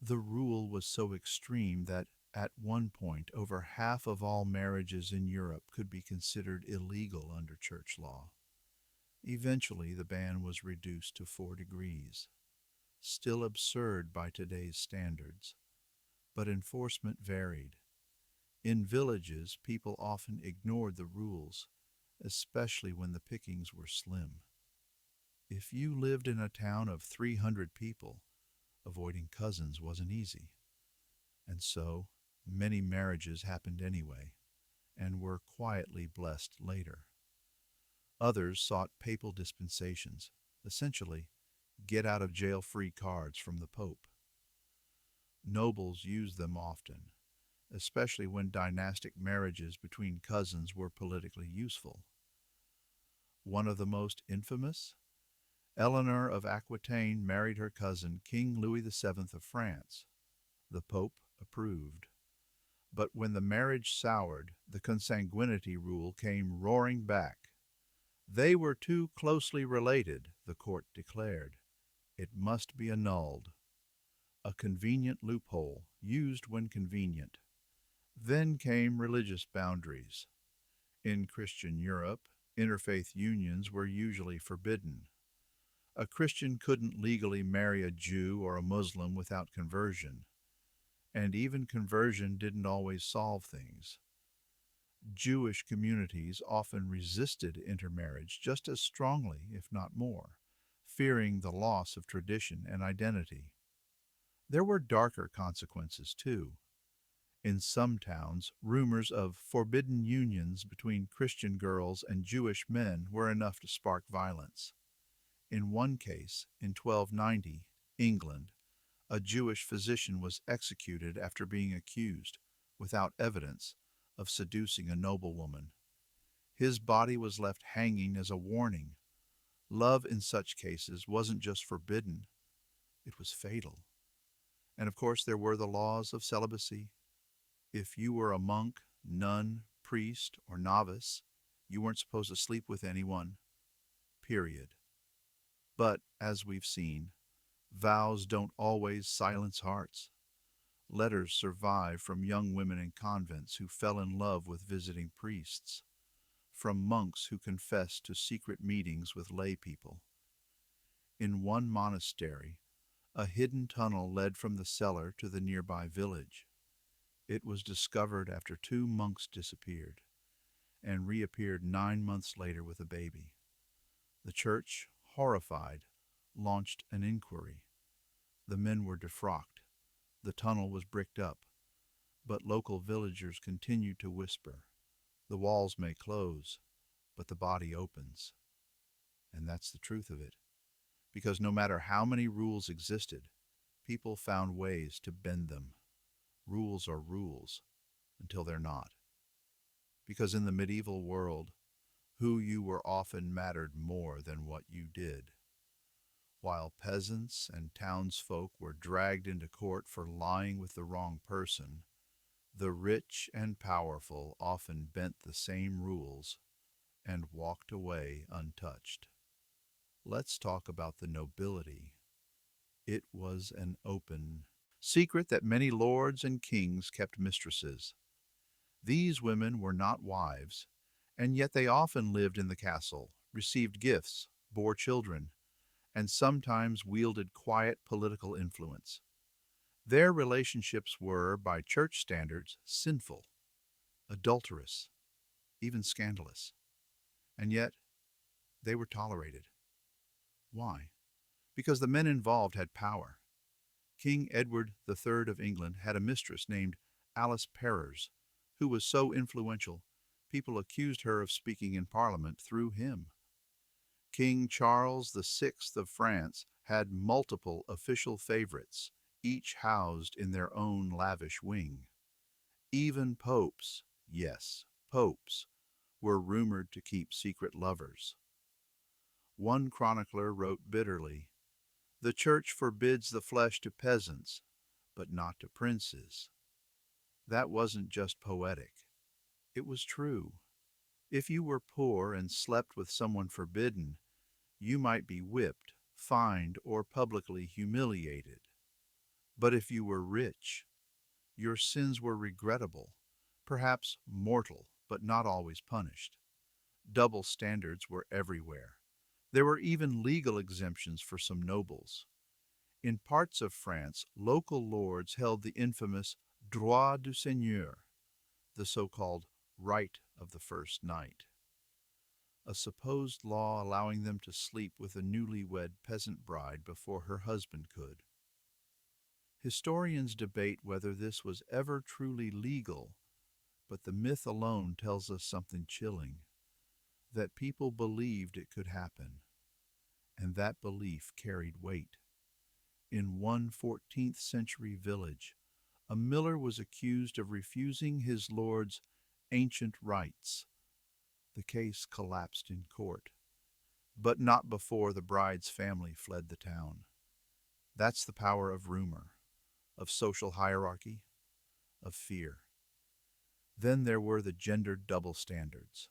The rule was so extreme that at one point over half of all marriages in Europe could be considered illegal under church law. Eventually, the ban was reduced to 4 degrees. Still absurd by today's standards, but enforcement varied. In villages, people often ignored the rules, especially when the pickings were slim. If you lived in a town of 300 people, avoiding cousins wasn't easy. And so, many marriages happened anyway, and were quietly blessed later. Others sought papal dispensations, essentially, get-out-of-jail-free cards from the Pope. Nobles used them often, especially when dynastic marriages between cousins were politically useful. One of the most infamous? Eleanor of Aquitaine married her cousin, King Louis VII of France. The Pope approved. But when the marriage soured, the consanguinity rule came roaring back. They were too closely related, the court declared. It must be annulled. A convenient loophole, used when convenient. Then came religious boundaries. In Christian Europe, interfaith unions were usually forbidden. A Christian couldn't legally marry a Jew or a Muslim without conversion. And even conversion didn't always solve things. Jewish communities often resisted intermarriage just as strongly, if not more, fearing the loss of tradition and identity. There were darker consequences, too. In some towns, rumors of forbidden unions between Christian girls and Jewish men were enough to spark violence. In one case, in 1290, England, a Jewish physician was executed after being accused, without evidence, of seducing a noblewoman. His body was left hanging as a warning. Love in such cases wasn't just forbidden, it was fatal. And of course there were the laws of celibacy. If you were a monk, nun, priest, or novice, you weren't supposed to sleep with anyone. Period. But, as we've seen, vows don't always silence hearts. Letters survive from young women in convents who fell in love with visiting priests, from monks who confessed to secret meetings with lay people. In one monastery, a hidden tunnel led from the cellar to the nearby village. It was discovered after 2 monks disappeared, and reappeared 9 months later with a baby. The church, horrified, launched an inquiry. The men were defrocked. The tunnel was bricked up, but local villagers continued to whisper, "The walls may close, but the body opens." And that's the truth of it. Because no matter how many rules existed, people found ways to bend them. Rules are rules, until they're not. Because in the medieval world, who you were often mattered more than what you did. While peasants and townsfolk were dragged into court for lying with the wrong person, the rich and powerful often bent the same rules and walked away untouched. Let's talk about the nobility. It was an open secret that many lords and kings kept mistresses. These women were not wives, and yet they often lived in the castle, received gifts, bore children, and sometimes wielded quiet political influence. Their relationships were, by church standards, sinful, adulterous, even scandalous. And yet, they were tolerated. Why? Because the men involved had power. King Edward III of England had a mistress named Alice Perrers, who was so influential, people accused her of speaking in Parliament through him. King Charles VI of France had multiple official favorites, each housed in their own lavish wing. Even popes, yes, popes, were rumored to keep secret lovers. One chronicler wrote bitterly, "The church forbids the flesh to peasants, but not to princes." That wasn't just poetic. It was true. If you were poor and slept with someone forbidden, you might be whipped, fined, or publicly humiliated. But if you were rich, your sins were regrettable, perhaps mortal, but not always punished. Double standards were everywhere. There were even legal exemptions for some nobles. In parts of France, local lords held the infamous droit du seigneur, the so-called right of the first night, a supposed law allowing them to sleep with a newlywed peasant bride before her husband could. Historians debate whether this was ever truly legal, but the myth alone tells us something chilling, that people believed it could happen, and that belief carried weight. In one 14th century village, a miller was accused of refusing his lord's ancient rights. The case collapsed in court, but not before the bride's family fled the town. That's the power of rumor, of social hierarchy, of fear. Then there were the gendered double standards.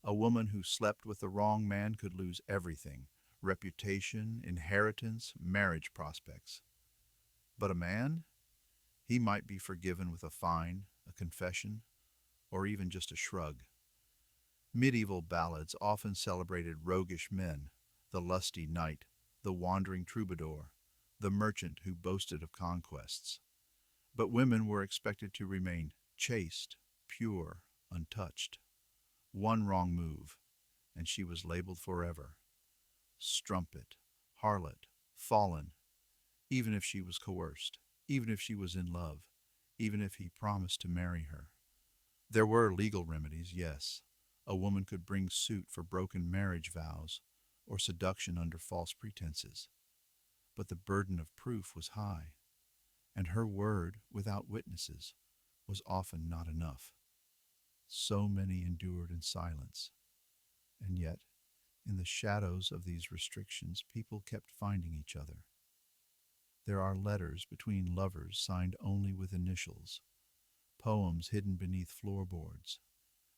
A woman who slept with the wrong man could lose everything: reputation, inheritance, marriage prospects. But a man? He might be forgiven with a fine, a confession, or even just a shrug. Medieval ballads often celebrated roguish men, the lusty knight, the wandering troubadour, the merchant who boasted of conquests. But women were expected to remain chaste, pure, untouched. One wrong move, and she was labeled forever. Strumpet, harlot, fallen, even if she was coerced, even if she was in love, even if he promised to marry her. There were legal remedies, yes. A woman could bring suit for broken marriage vows or seduction under false pretenses. But the burden of proof was high, and her word, without witnesses, was often not enough. So many endured in silence. And yet, in the shadows of these restrictions, people kept finding each other. There are letters between lovers signed only with initials, poems hidden beneath floorboards,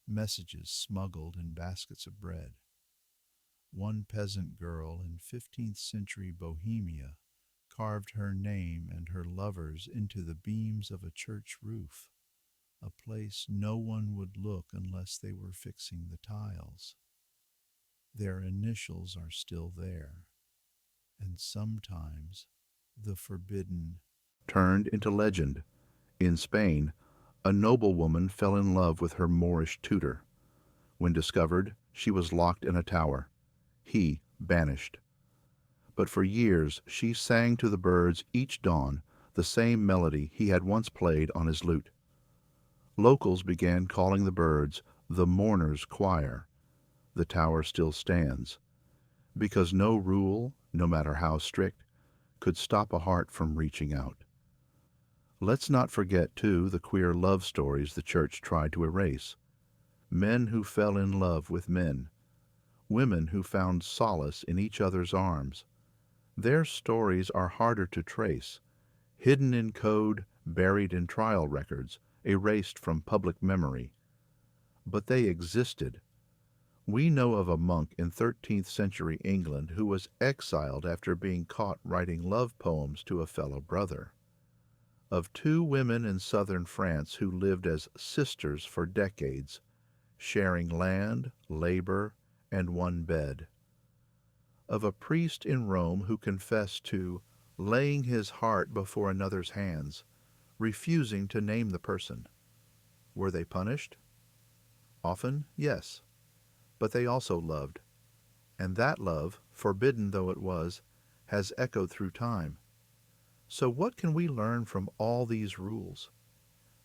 messages smuggled in baskets of bread. One peasant girl in 15th century Bohemia carved her name and her lover's into the beams of a church roof, a place no one would look unless they were fixing the tiles. Their initials are still there, and sometimes the forbidden turned into legend. In Spain, a noblewoman fell in love with her Moorish tutor. When discovered, she was locked in a tower, he banished. But for years she sang to the birds each dawn the same melody he had once played on his lute. Locals began calling the birds the mourner's choir. The tower still stands, because no rule, no matter how strict, could stop a heart from reaching out. Let's not forget, too, the queer love stories the church tried to erase. Men who fell in love with men, women who found solace in each other's arms. Their stories are harder to trace, hidden in code, buried in trial records, erased from public memory. But they existed. We know of a monk in 13th century England who was exiled after being caught writing love poems to a fellow brother. Of two women in southern France who lived as sisters for decades, sharing land, labor, and one bed. Of a priest in Rome who confessed to laying his heart before another's hands, refusing to name the person. Were they punished? Often, yes. But they also loved, and that love, forbidden though it was, has echoed through time. So what can we learn from all these rules?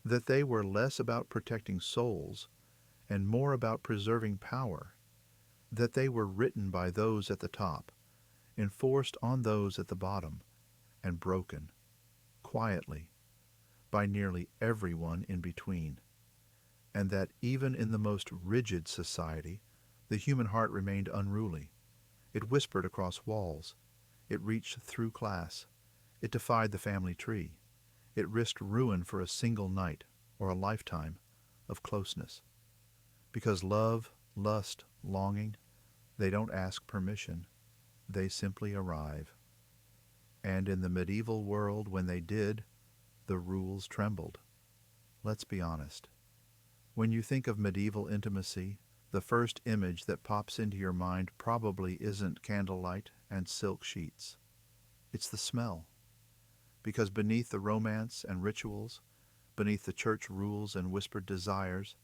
That they were less about protecting souls and more about preserving power, that they were written by those at the top, enforced on those at the bottom, and broken, quietly, by nearly everyone in between, and that even in the most rigid society, the human heart remained unruly. It whispered across walls. It reached through class. It defied the family tree. It risked ruin for a single night or a lifetime of closeness. Because love, lust, longing, they don't ask permission. They simply arrive. And in the medieval world, when they did, the rules trembled. Let's be honest. When you think of medieval intimacy, the first image that pops into your mind probably isn't candlelight and silk sheets. It's the smell. Because beneath the romance and rituals, beneath the church rules and whispered desires,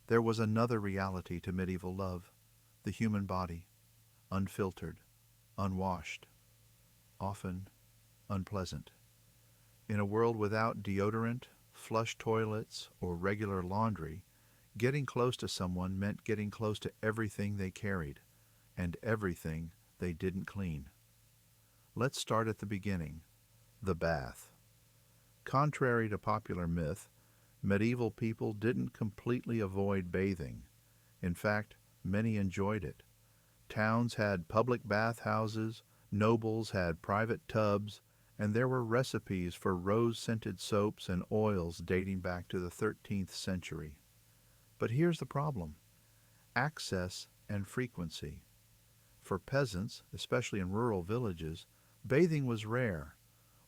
there was another reality to medieval love, the human body, unfiltered, unwashed, often unpleasant. In a world without deodorant, flush toilets, or regular laundry, getting close to someone meant getting close to everything they carried and everything they didn't clean. Let's start at the beginning, the bath. Contrary to popular myth, medieval people didn't completely avoid bathing. In fact, many enjoyed it. Towns had public bathhouses, nobles had private tubs, and there were recipes for rose-scented soaps and oils dating back to the 13th century. But here's the problem: access and frequency. For peasants, especially in rural villages, bathing was rare.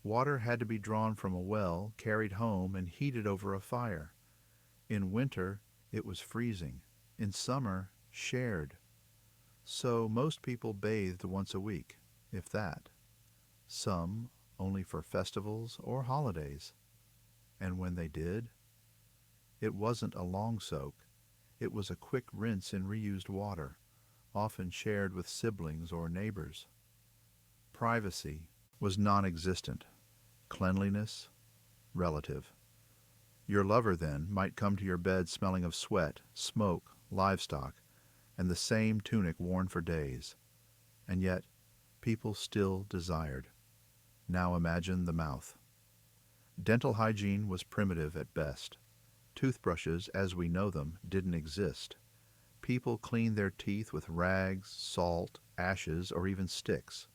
Water had to be drawn from a well, carried home, and heated over a fire. In winter, it was freezing. In summer, shared. So most people bathed once a week, if that. Some only for festivals or holidays. And when they did, it wasn't a long soak. It was a quick rinse in reused water, often shared with siblings or neighbors. Privacy was non-existent. Cleanliness, relative. Your lover, then, might come to your bed smelling of sweat, smoke, livestock, and the same tunic worn for days. And yet, people still desired. Now imagine the mouth. Dental hygiene was primitive at best. Toothbrushes, as we know them, didn't exist. People cleaned their teeth with rags, salt, ashes, or even sticks.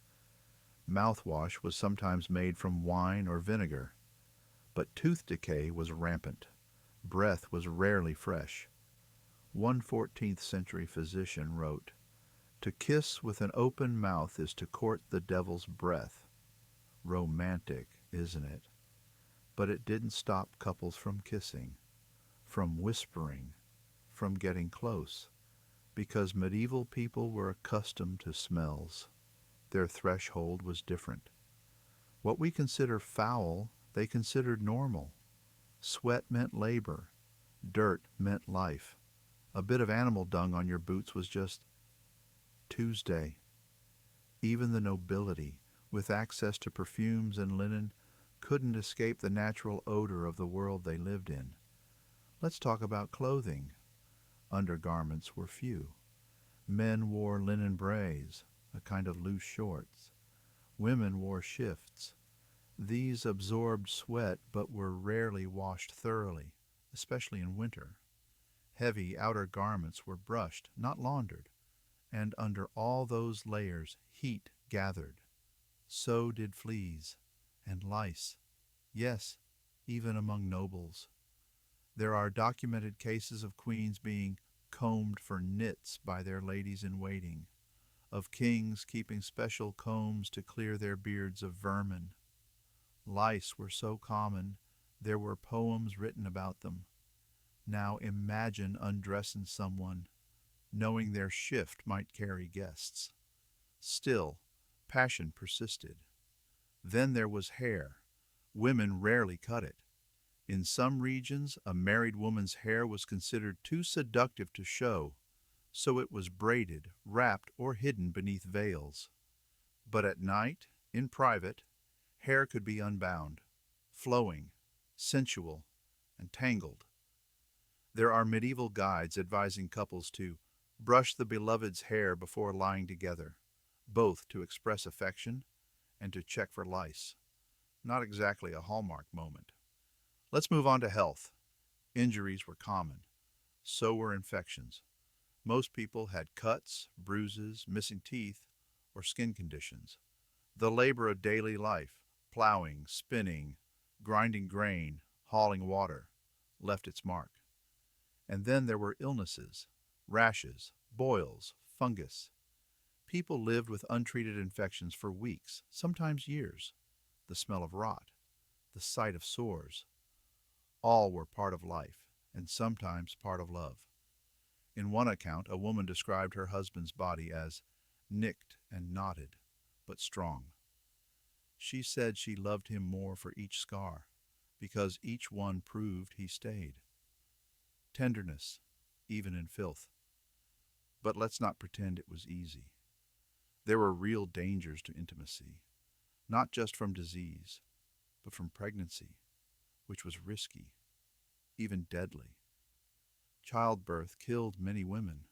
Mouthwash was sometimes made from wine or vinegar. But tooth decay was rampant. Breath was rarely fresh. One 14th century physician wrote, "To kiss with an open mouth is to court the devil's breath." Romantic, isn't it? But it didn't stop couples from kissing, from whispering, from getting close, because medieval people were accustomed to smells. Their threshold was different. What we consider foul, they considered normal. Sweat meant labor. Dirt meant life. A bit of animal dung on your boots was just Tuesday. Even the nobility, with access to perfumes and linen, couldn't escape the natural odor of the world they lived in. Let's talk about clothing. Undergarments were few. Men wore linen braies, a kind of loose shorts. Women wore shifts. These absorbed sweat but were rarely washed thoroughly, especially in winter. Heavy outer garments were brushed, not laundered, and under all those layers heat gathered. So did fleas and lice. Yes, even among nobles. There are documented cases of queens being combed for nits by their ladies-in-waiting, of kings keeping special combs to clear their beards of vermin. Lice were so common, there were poems written about them. Now imagine undressing someone, knowing their shift might carry guests. Still, passion persisted. Then there was hair. Women rarely cut it. In some regions, a married woman's hair was considered too seductive to show, so it was braided, wrapped, or hidden beneath veils. But at night, in private, hair could be unbound, flowing, sensual, and tangled. There are medieval guides advising couples to brush the beloved's hair before lying together, both to express affection and to check for lice. Not exactly a hallmark moment. Let's move on to health. Injuries were common. So were infections. Most people had cuts, bruises, missing teeth, or skin conditions. The labor of daily life, plowing, spinning, grinding grain, hauling water, left its mark. And then there were illnesses, rashes, boils, fungus. People lived with untreated infections for weeks, sometimes years. The smell of rot, the sight of sores, all were part of life, and sometimes part of love. In one account, a woman described her husband's body as nicked and knotted, but strong. She said she loved him more for each scar, because each one proved he stayed. Tenderness, even in filth. But let's not pretend it was easy. There were real dangers to intimacy, not just from disease, but from pregnancy, which was risky, even deadly. Childbirth killed many women.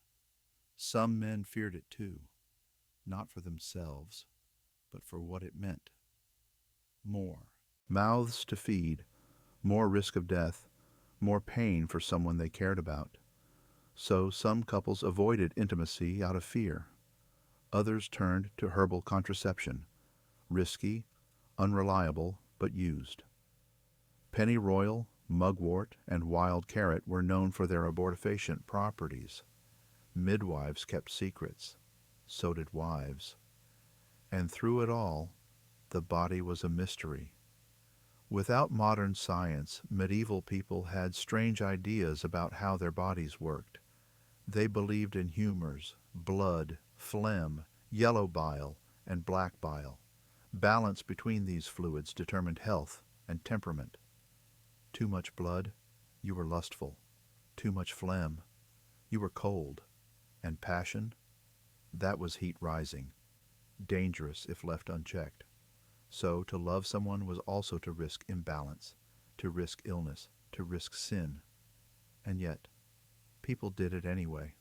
Some men feared it too, not for themselves, but for what it meant. More mouths to feed, more risk of death, more pain for someone they cared about. So some couples avoided intimacy out of fear. Others turned to herbal contraception, risky, unreliable, but used. Pennyroyal, mugwort, and wild carrot were known for their abortifacient properties. Midwives kept secrets, so did wives. And through it all, the body was a mystery. Without modern science, medieval people had strange ideas about how their bodies worked. They believed in humors, blood, phlegm, yellow bile, and black bile. Balance between these fluids determined health and temperament. Too much blood, you were lustful. Too much phlegm, you were cold. And passion, that was heat rising, dangerous if left unchecked. So to love someone was also to risk imbalance, to risk illness, to risk sin. And yet, people did it anyway.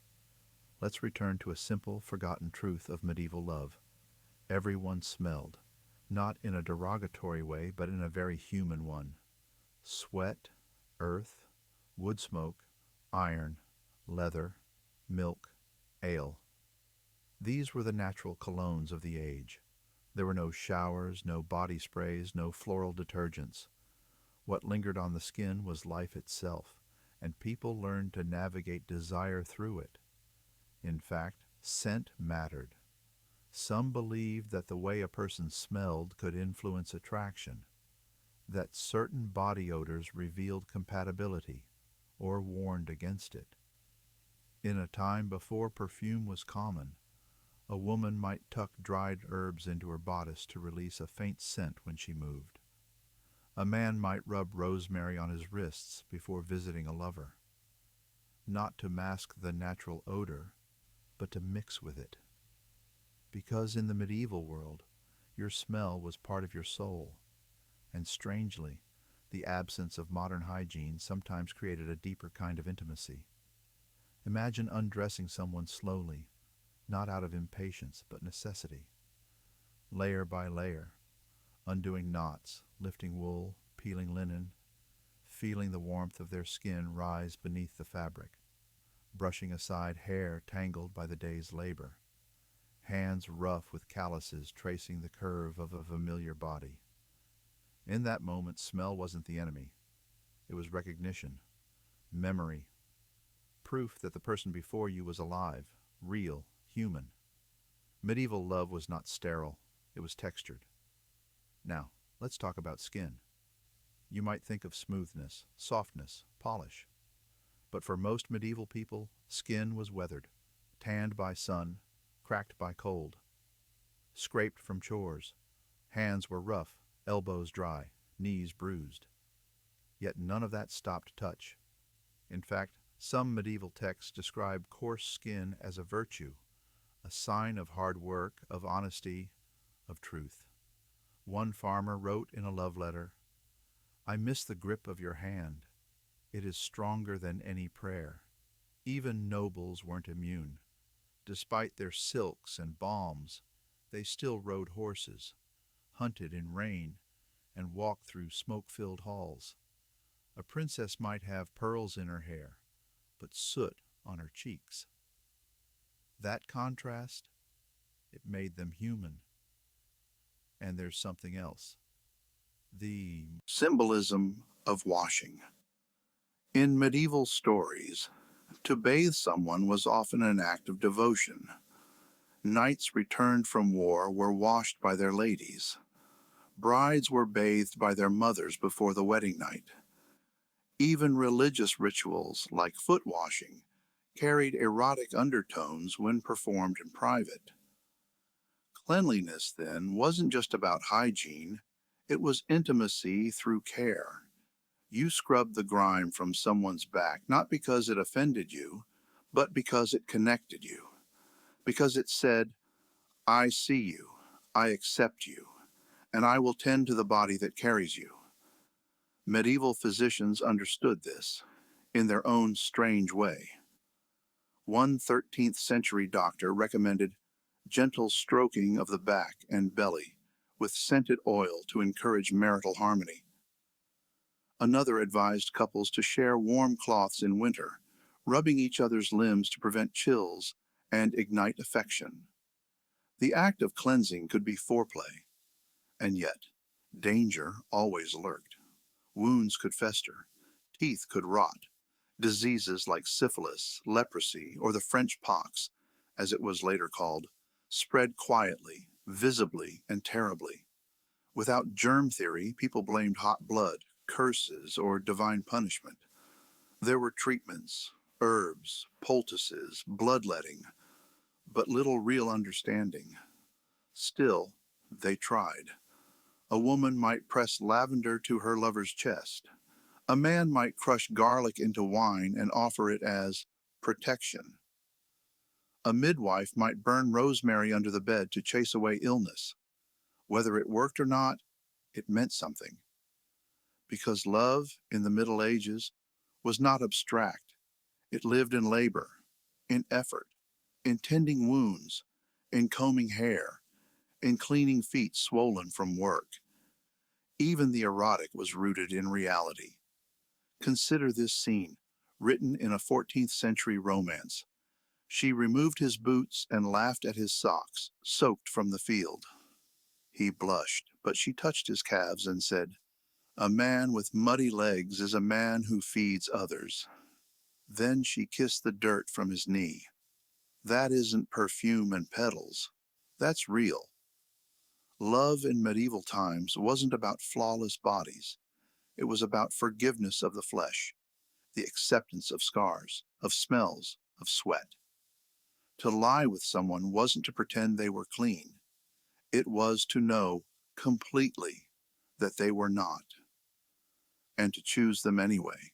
Let's return to a simple, forgotten truth of medieval love. Everyone smelled, not in a derogatory way, but in a very human one. Sweat, earth, wood smoke, iron, leather, milk, ale. These were the natural colognes of the age. There were no showers, no body sprays, no floral detergents. What lingered on the skin was life itself, and people learned to navigate desire through it. In fact, scent mattered. Some believed that the way a person smelled could influence attraction, that certain body odors revealed compatibility or warned against it. In a time before perfume was common, a woman might tuck dried herbs into her bodice to release a faint scent when she moved. A man might rub rosemary on his wrists before visiting a lover, not to mask the natural odor, but to mix with it. Because in the medieval world, your smell was part of your soul, and strangely, the absence of modern hygiene sometimes created a deeper kind of intimacy. Imagine undressing someone slowly, not out of impatience, but necessity. Layer by layer, undoing knots, lifting wool, peeling linen, feeling the warmth of their skin rise beneath the fabric, brushing aside hair tangled by the day's labor, hands rough with calluses tracing the curve of a familiar body. In that moment, smell wasn't the enemy. It was recognition, memory, proof that the person before you was alive, real, human. Medieval love was not sterile, it was textured. Now, let's talk about skin. You might think of smoothness, softness, polish. But for most medieval people, skin was weathered, tanned by sun, cracked by cold, scraped from chores. Hands were rough, elbows dry, knees bruised. Yet none of that stopped touch. In fact, Some medieval texts describe coarse skin as a virtue, a sign of hard work, of honesty, of truth. One farmer wrote in a love letter, "I miss the grip of your hand. It is stronger than any prayer." Even nobles weren't immune. Despite their silks and balms, they still rode horses, hunted in rain, and walked through smoke-filled halls. A princess might have pearls in her hair, but soot on her cheeks. That contrast, it made them human. And there's something else. The symbolism of washing. In medieval stories, to bathe someone was often an act of devotion. Knights returned from war were washed by their ladies. Brides were bathed by their mothers before the wedding night. Even religious rituals, like foot washing, carried erotic undertones when performed in private. Cleanliness, then, wasn't just about hygiene, it was intimacy through care. You scrubbed the grime from someone's back not because it offended you, but because it connected you. Because it said, "I see you, I accept you, and I will tend to the body that carries you." Medieval physicians understood this, in their own strange way. One 13th century doctor recommended gentle stroking of the back and belly with scented oil to encourage marital harmony. Another advised couples to share warm cloths in winter, rubbing each other's limbs to prevent chills and ignite affection. The act of cleansing could be foreplay, and yet danger always lurked. Wounds could fester, teeth could rot, diseases like syphilis, leprosy, or the French pox, as it was later called, spread quietly, visibly, and terribly. Without germ theory, people blamed hot blood, curses, or divine punishment. There were treatments, herbs, poultices, bloodletting, but little real understanding. Still, they tried. A woman might press lavender to her lover's chest. A man might crush garlic into wine and offer it as protection. A midwife might burn rosemary under the bed to chase away illness. Whether it worked or not, it meant something. Because love in the Middle Ages was not abstract. It lived in labor, in effort, in tending wounds, in combing hair, in cleaning feet swollen from work. Even the erotic was rooted in reality. Consider this scene, written in a 14th century romance. She removed his boots and laughed at his socks, soaked from the field. He blushed, but she touched his calves and said, "A man with muddy legs is a man who feeds others." Then she kissed the dirt from his knee. That isn't perfume and petals. That's real. Love in medieval times wasn't about flawless bodies. It was about forgiveness of the flesh, the acceptance of scars, of smells, of sweat. To lie with someone wasn't to pretend they were clean. It was to know completely that they were not, and to choose them anyway.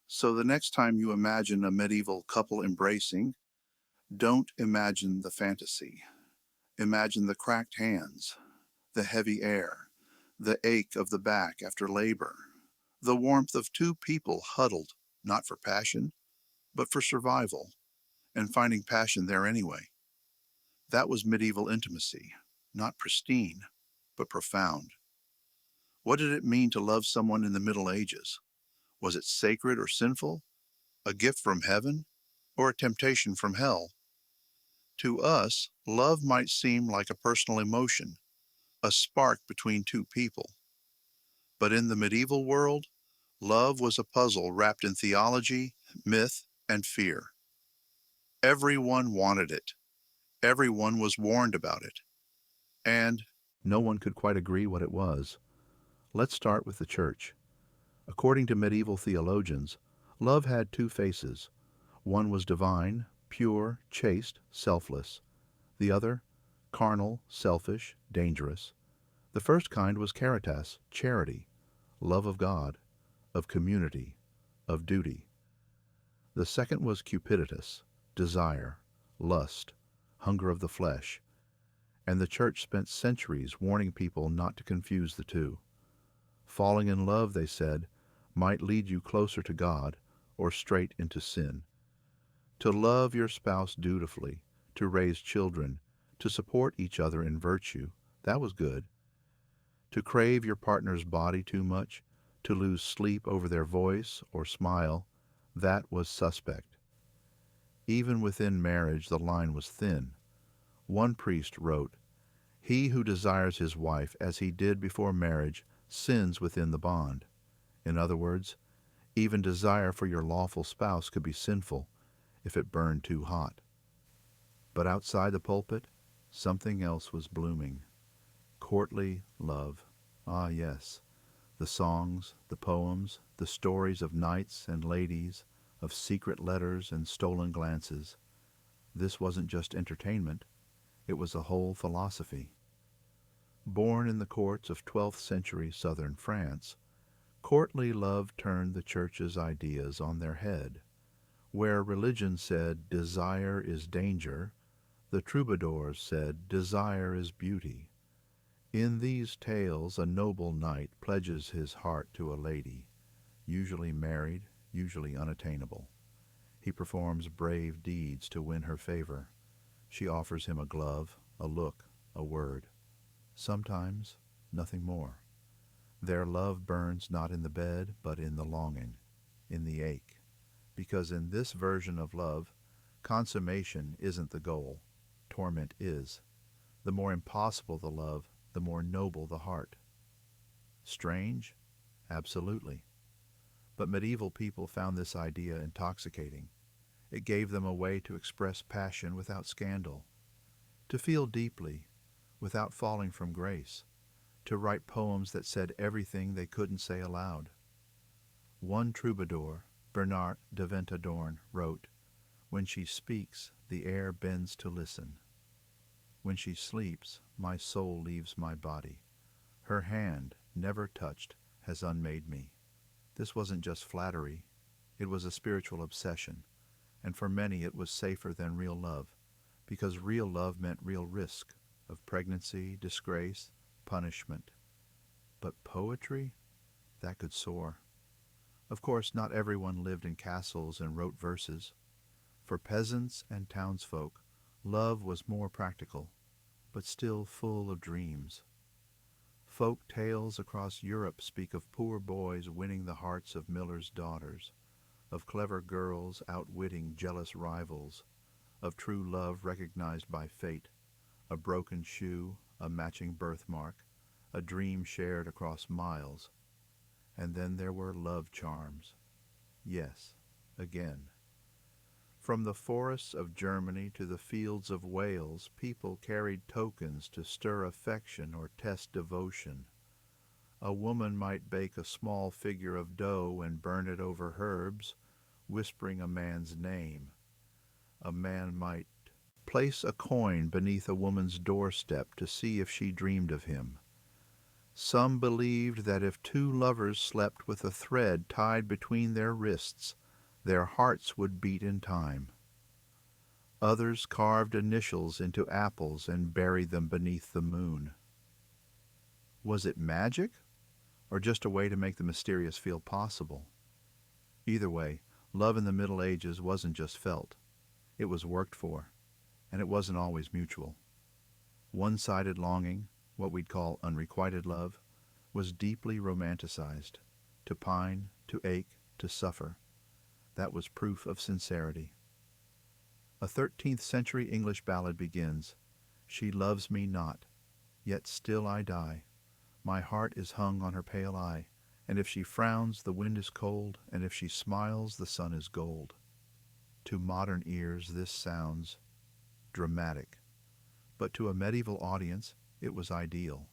So the next time you imagine a medieval couple embracing, don't imagine the fantasy. Imagine the cracked hands, the heavy air, the ache of the back after labor, the warmth of two people huddled, not for passion, but for survival, and finding passion there anyway. That was medieval intimacy, not pristine, but profound. What did it mean to love someone in the Middle Ages? Was it sacred or sinful? A gift from heaven? Or a temptation from hell? To us, love might seem like a personal emotion, a spark between two people. But in the medieval world, love was a puzzle wrapped in theology, myth, and fear. Everyone wanted it. Everyone was warned about it. And no one could quite agree what it was. Let's start with the church. According to medieval theologians, love had two faces. One was divine, pure, chaste, selfless. The other, carnal, selfish, dangerous. The first kind was caritas, charity, love of God, of community, of duty. The second was cupiditous, desire, lust, hunger of the flesh, and the church spent centuries warning people not to confuse the two. Falling in love, they said, might lead you closer to God or straight into sin. To love your spouse dutifully, to raise children, to support each other in virtue, that was good. To crave your partner's body too much, to lose sleep over their voice or smile, that was suspect. Even within marriage, the line was thin. One priest wrote, "He who desires his wife as he did before marriage sins within the bond." In other words, even desire for your lawful spouse could be sinful if it burned too hot. But outside the pulpit, something else was blooming. Courtly love. Ah, yes. The songs, the poems, the stories of knights and ladies, of secret letters and stolen glances. This wasn't just entertainment. It was a whole philosophy. Born in the courts of 12th century southern France, courtly love turned the church's ideas on their head. Where religion said desire is danger, the troubadours said desire is beauty. In these tales a noble knight pledges his heart to a lady, usually married, usually unattainable. He performs brave deeds to win her favor. She offers him a glove, a look, a word. Sometimes nothing more. Their love burns not in the bed, but in the longing, in the ache. Because in this version of love, consummation isn't the goal. Torment is. The more impossible the love, the more noble the heart. Strange? Absolutely. But medieval people found this idea intoxicating. It gave them a way to express passion without scandal, to feel deeply without falling from grace, to write poems that said everything they couldn't say aloud. One troubadour, Bernard de Ventadorn, wrote, "When she speaks, the air bends to listen. When she sleeps, my soul leaves my body. Her hand, never touched, has unmade me." This wasn't just flattery. It was a spiritual obsession, and for many it was safer than real love, because real love meant real risk of pregnancy, disgrace, punishment. But poetry? That could soar. Of course, not everyone lived in castles and wrote verses. For peasants and townsfolk, love was more practical, but still full of dreams. Folk tales across Europe speak of poor boys winning the hearts of millers' daughters, of clever girls outwitting jealous rivals, of true love recognized by fate, a broken shoe, a matching birthmark, a dream shared across miles. And then there were love charms. Yes, again. From the forests of Germany to the fields of Wales, people carried tokens to stir affection or test devotion. A woman might bake a small figure of dough and burn it over herbs, whispering a man's name. A man might place a coin beneath a woman's doorstep to see if she dreamed of him. Some believed that if two lovers slept with a thread tied between their wrists, their hearts would beat in time. Others carved initials into apples and buried them beneath the moon. Was it magic, or just a way to make the mysterious feel possible? Either way, love in the Middle Ages wasn't just felt. It was worked for, and it wasn't always mutual. One-sided longing, what we'd call unrequited love, was deeply romanticized. To pine, to ache, to suffer. That was proof of sincerity. A 13th century English ballad begins, "She loves me not, yet still I die. My heart is hung on her pale eye, and if she frowns the wind is cold, and if she smiles the sun is gold." To modern ears this sounds dramatic, but to a medieval audience it was ideal.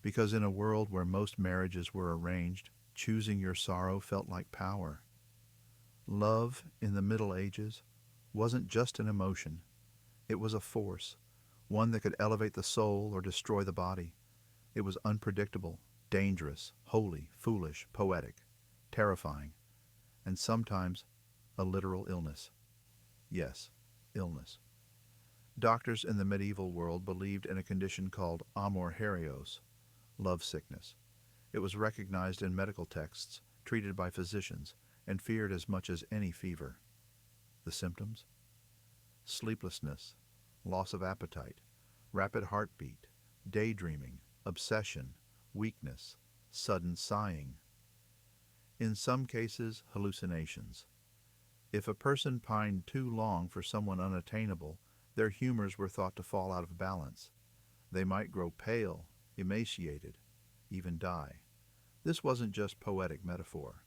Because in a world where most marriages were arranged, choosing your sorrow felt like power. Love in the Middle Ages wasn't just an emotion. It was a force, one that could elevate the soul or destroy the body. It was unpredictable, dangerous, holy, foolish, poetic, terrifying, and sometimes a literal illness. Yes, illness. Doctors in the medieval world believed in a condition called amor herios, love sickness. It was recognized in medical texts, treated by physicians, and feared as much as any fever. The symptoms? Sleeplessness, loss of appetite, rapid heartbeat, daydreaming, obsession, weakness, sudden sighing. In some cases, hallucinations. If a person pined too long for someone unattainable, their humors were thought to fall out of balance. They might grow pale, emaciated, even die. This wasn't just poetic metaphor.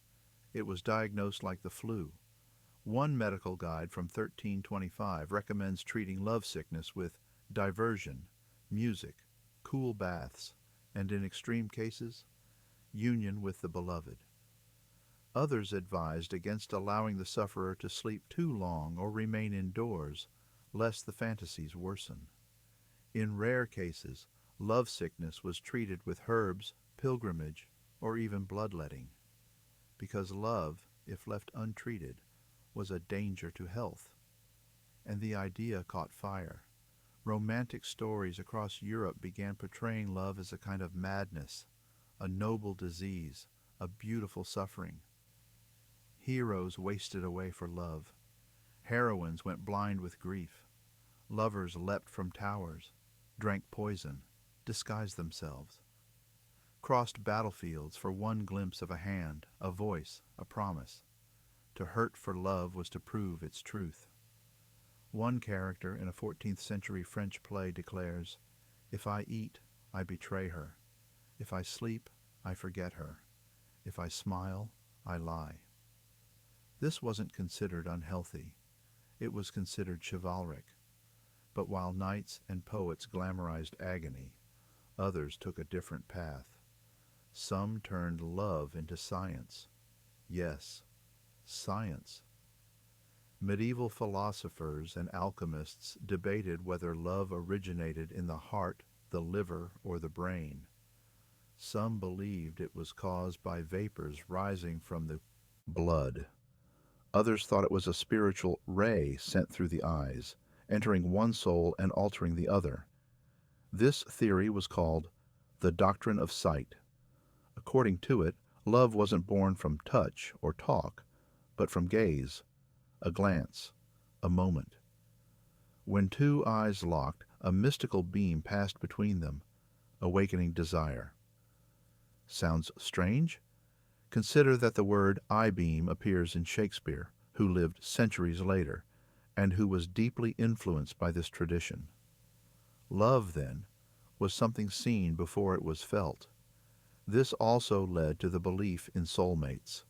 It was diagnosed like the flu. One medical guide from 1325 recommends treating love sickness with diversion, music, cool baths, and in extreme cases, union with the beloved. Others advised against allowing the sufferer to sleep too long or remain indoors, lest the fantasies worsen. In rare cases, love sickness was treated with herbs, pilgrimage, or even bloodletting, because love, if left untreated, was a danger to health. And the idea caught fire. Romantic stories across Europe began portraying love as a kind of madness, a noble disease, a beautiful suffering. Heroes wasted away for love. Heroines went blind with grief. Lovers leapt from towers, drank poison, disguised themselves, crossed battlefields for one glimpse of a hand, a voice, a promise. To hurt for love was to prove its truth. One character in a 14th century French play declares, "If I eat, I betray her. If I sleep, I forget her. If I smile, I lie." This wasn't considered unhealthy. It was considered chivalric. But while knights and poets glamorized agony, others took a different path. Some turned love into science. Yes, science. Medieval philosophers and alchemists debated whether love originated in the heart, the liver, or the brain. Some believed it was caused by vapors rising from the blood. Others thought it was a spiritual ray sent through the eyes, entering one soul and altering the other. This theory was called the doctrine of sight. According to it, love wasn't born from touch or talk, but from gaze, a glance, a moment. When two eyes locked, a mystical beam passed between them, awakening desire. Sounds strange? Consider that the word eye-beam appears in Shakespeare, who lived centuries later, and who was deeply influenced by this tradition. Love, then, was something seen before it was felt. This also led to the belief in soulmates,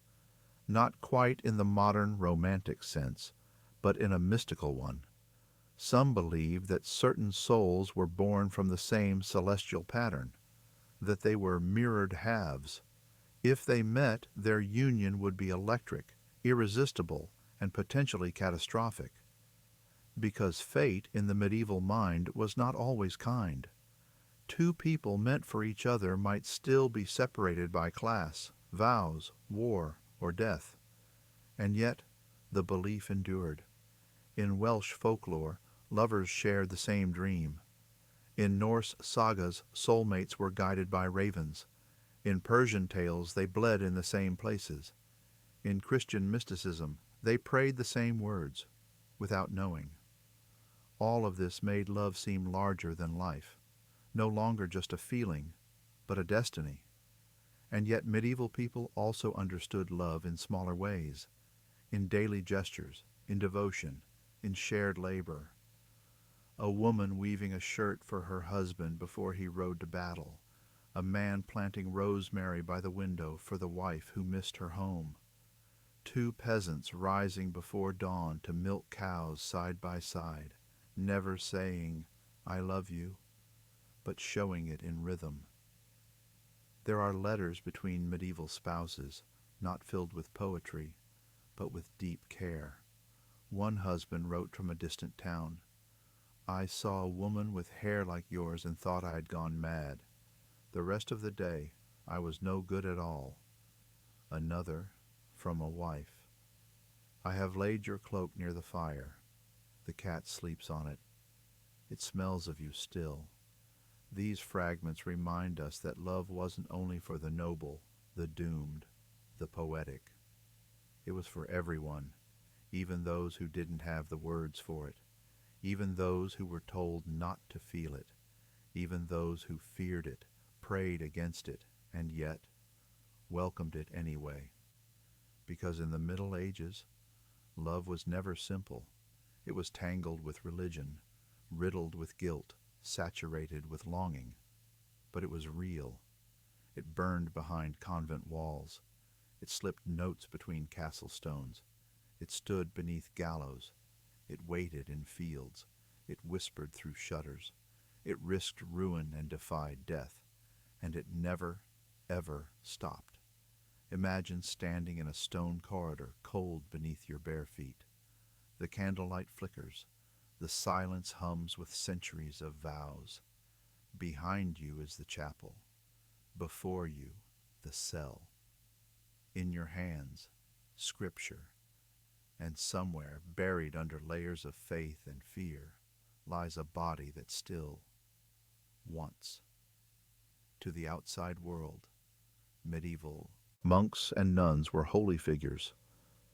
not quite in the modern romantic sense, but in a mystical one. Some believed that certain souls were born from the same celestial pattern, that they were mirrored halves. If they met, their union would be electric, irresistible, and potentially catastrophic. Because fate in the medieval mind was not always kind. Two people meant for each other might still be separated by class, vows, war, or death. And yet, the belief endured. In Welsh folklore, lovers shared the same dream. In Norse sagas, soulmates were guided by ravens. In Persian tales, they bled in the same places. In Christian mysticism, they prayed the same words, without knowing. All of this made love seem larger than life, no longer just a feeling, but a destiny. And yet medieval people also understood love in smaller ways, in daily gestures, in devotion, in shared labor. A woman weaving a shirt for her husband before he rode to battle, a man planting rosemary by the window for the wife who missed her home. Two peasants rising before dawn to milk cows side by side, never saying, "I love you," but showing it in rhythm. There are letters between medieval spouses, not filled with poetry, but with deep care. One husband wrote from a distant town, "I saw a woman with hair like yours and thought I had gone mad. The rest of the day, I was no good at all." Another, from a wife, I have laid your cloak near the fire. The cat sleeps on it. It smells of you still. These fragments remind us that love wasn't only for the noble, the doomed, the poetic. It was for everyone, even those who didn't have the words for it, even those who were told not to feel it, even those who feared it, prayed against it, and yet welcomed it anyway. Because in the Middle Ages, love was never simple. It was tangled with religion, riddled with guilt, saturated with longing. But it was real. It burned behind convent walls. It slipped notes between castle stones. It stood beneath gallows. It waited in fields. It whispered through shutters. It risked ruin and defied death. And it never, ever stopped. Imagine standing in a stone corridor, cold beneath your bare feet. The candlelight flickers. The silence hums with centuries of vows. Behind you is the chapel. Before you, the cell. In your hands, Scripture. And somewhere, buried under layers of faith and fear, lies a body that still wants. To the outside world, medieval monks and nuns were holy figures,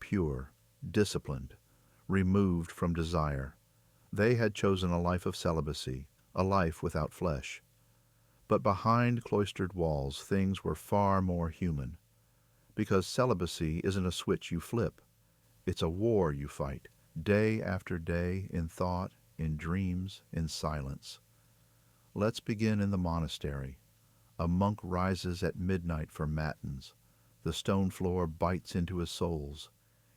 pure, disciplined, removed from desire. They had chosen a life of celibacy, a life without flesh. But behind cloistered walls, things were far more human, because celibacy isn't a switch you flip. It's a war you fight, day after day, in thought, in dreams, in silence. Let's begin in the monastery. A monk rises at midnight for matins. The stone floor bites into his soles.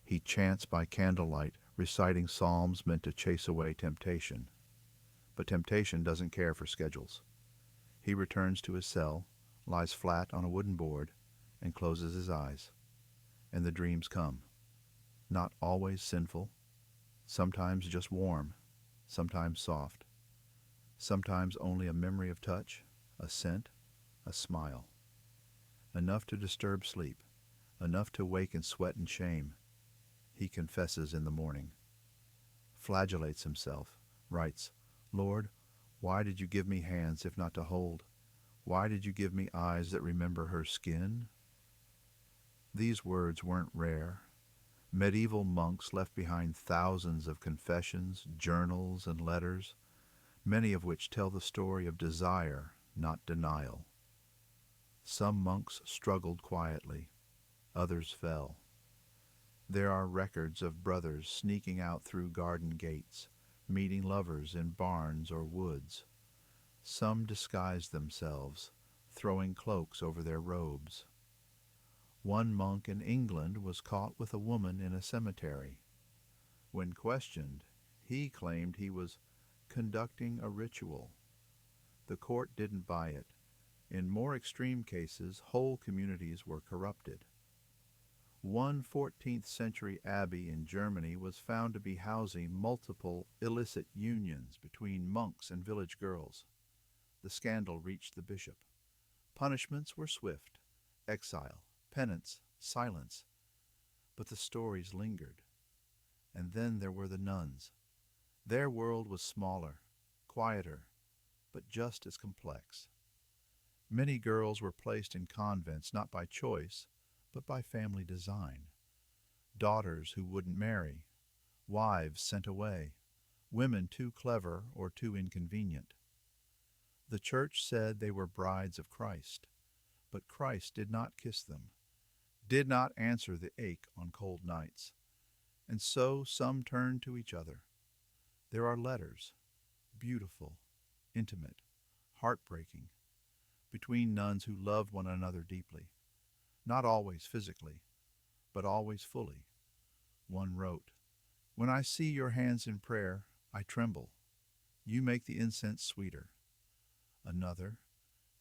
He chants by candlelight, reciting psalms meant to chase away temptation. But temptation doesn't care for schedules. He returns to his cell, lies flat on a wooden board, and closes his eyes. And the dreams come. Not always sinful, sometimes just warm, sometimes soft, sometimes only a memory of touch, a scent, a smile. Enough to disturb sleep, enough to wake in sweat and shame. He confesses in the morning, flagellates himself, writes, "Lord, why did you give me hands if not to hold? Why did you give me eyes that remember her skin?" These words weren't rare. Medieval monks left behind thousands of confessions, journals, and letters, many of which tell the story of desire, not denial. Some monks struggled quietly, others fell. There are records of brothers sneaking out through garden gates, meeting lovers in barns or woods. Some disguised themselves, throwing cloaks over their robes. One monk in England was caught with a woman in a cemetery. When questioned, he claimed he was conducting a ritual. The court didn't buy it. In more extreme cases, whole communities were corrupted. One 14th century abbey in Germany was found to be housing multiple illicit unions between monks and village girls. The scandal reached the bishop. Punishments were swift: exile, penance, silence. But the stories lingered. And then there were the nuns. Their world was smaller, quieter, but just as complex. Many girls were placed in convents not by choice, but by family design. Daughters who wouldn't marry, wives sent away, women too clever or too inconvenient. The church said they were brides of Christ, but Christ did not kiss them, did not answer the ache on cold nights. And so some turned to each other. There are letters, beautiful, intimate, heartbreaking, between nuns who loved one another deeply, not always physically, but always fully. One wrote, "When I see your hands in prayer, I tremble. You make the incense sweeter." Another,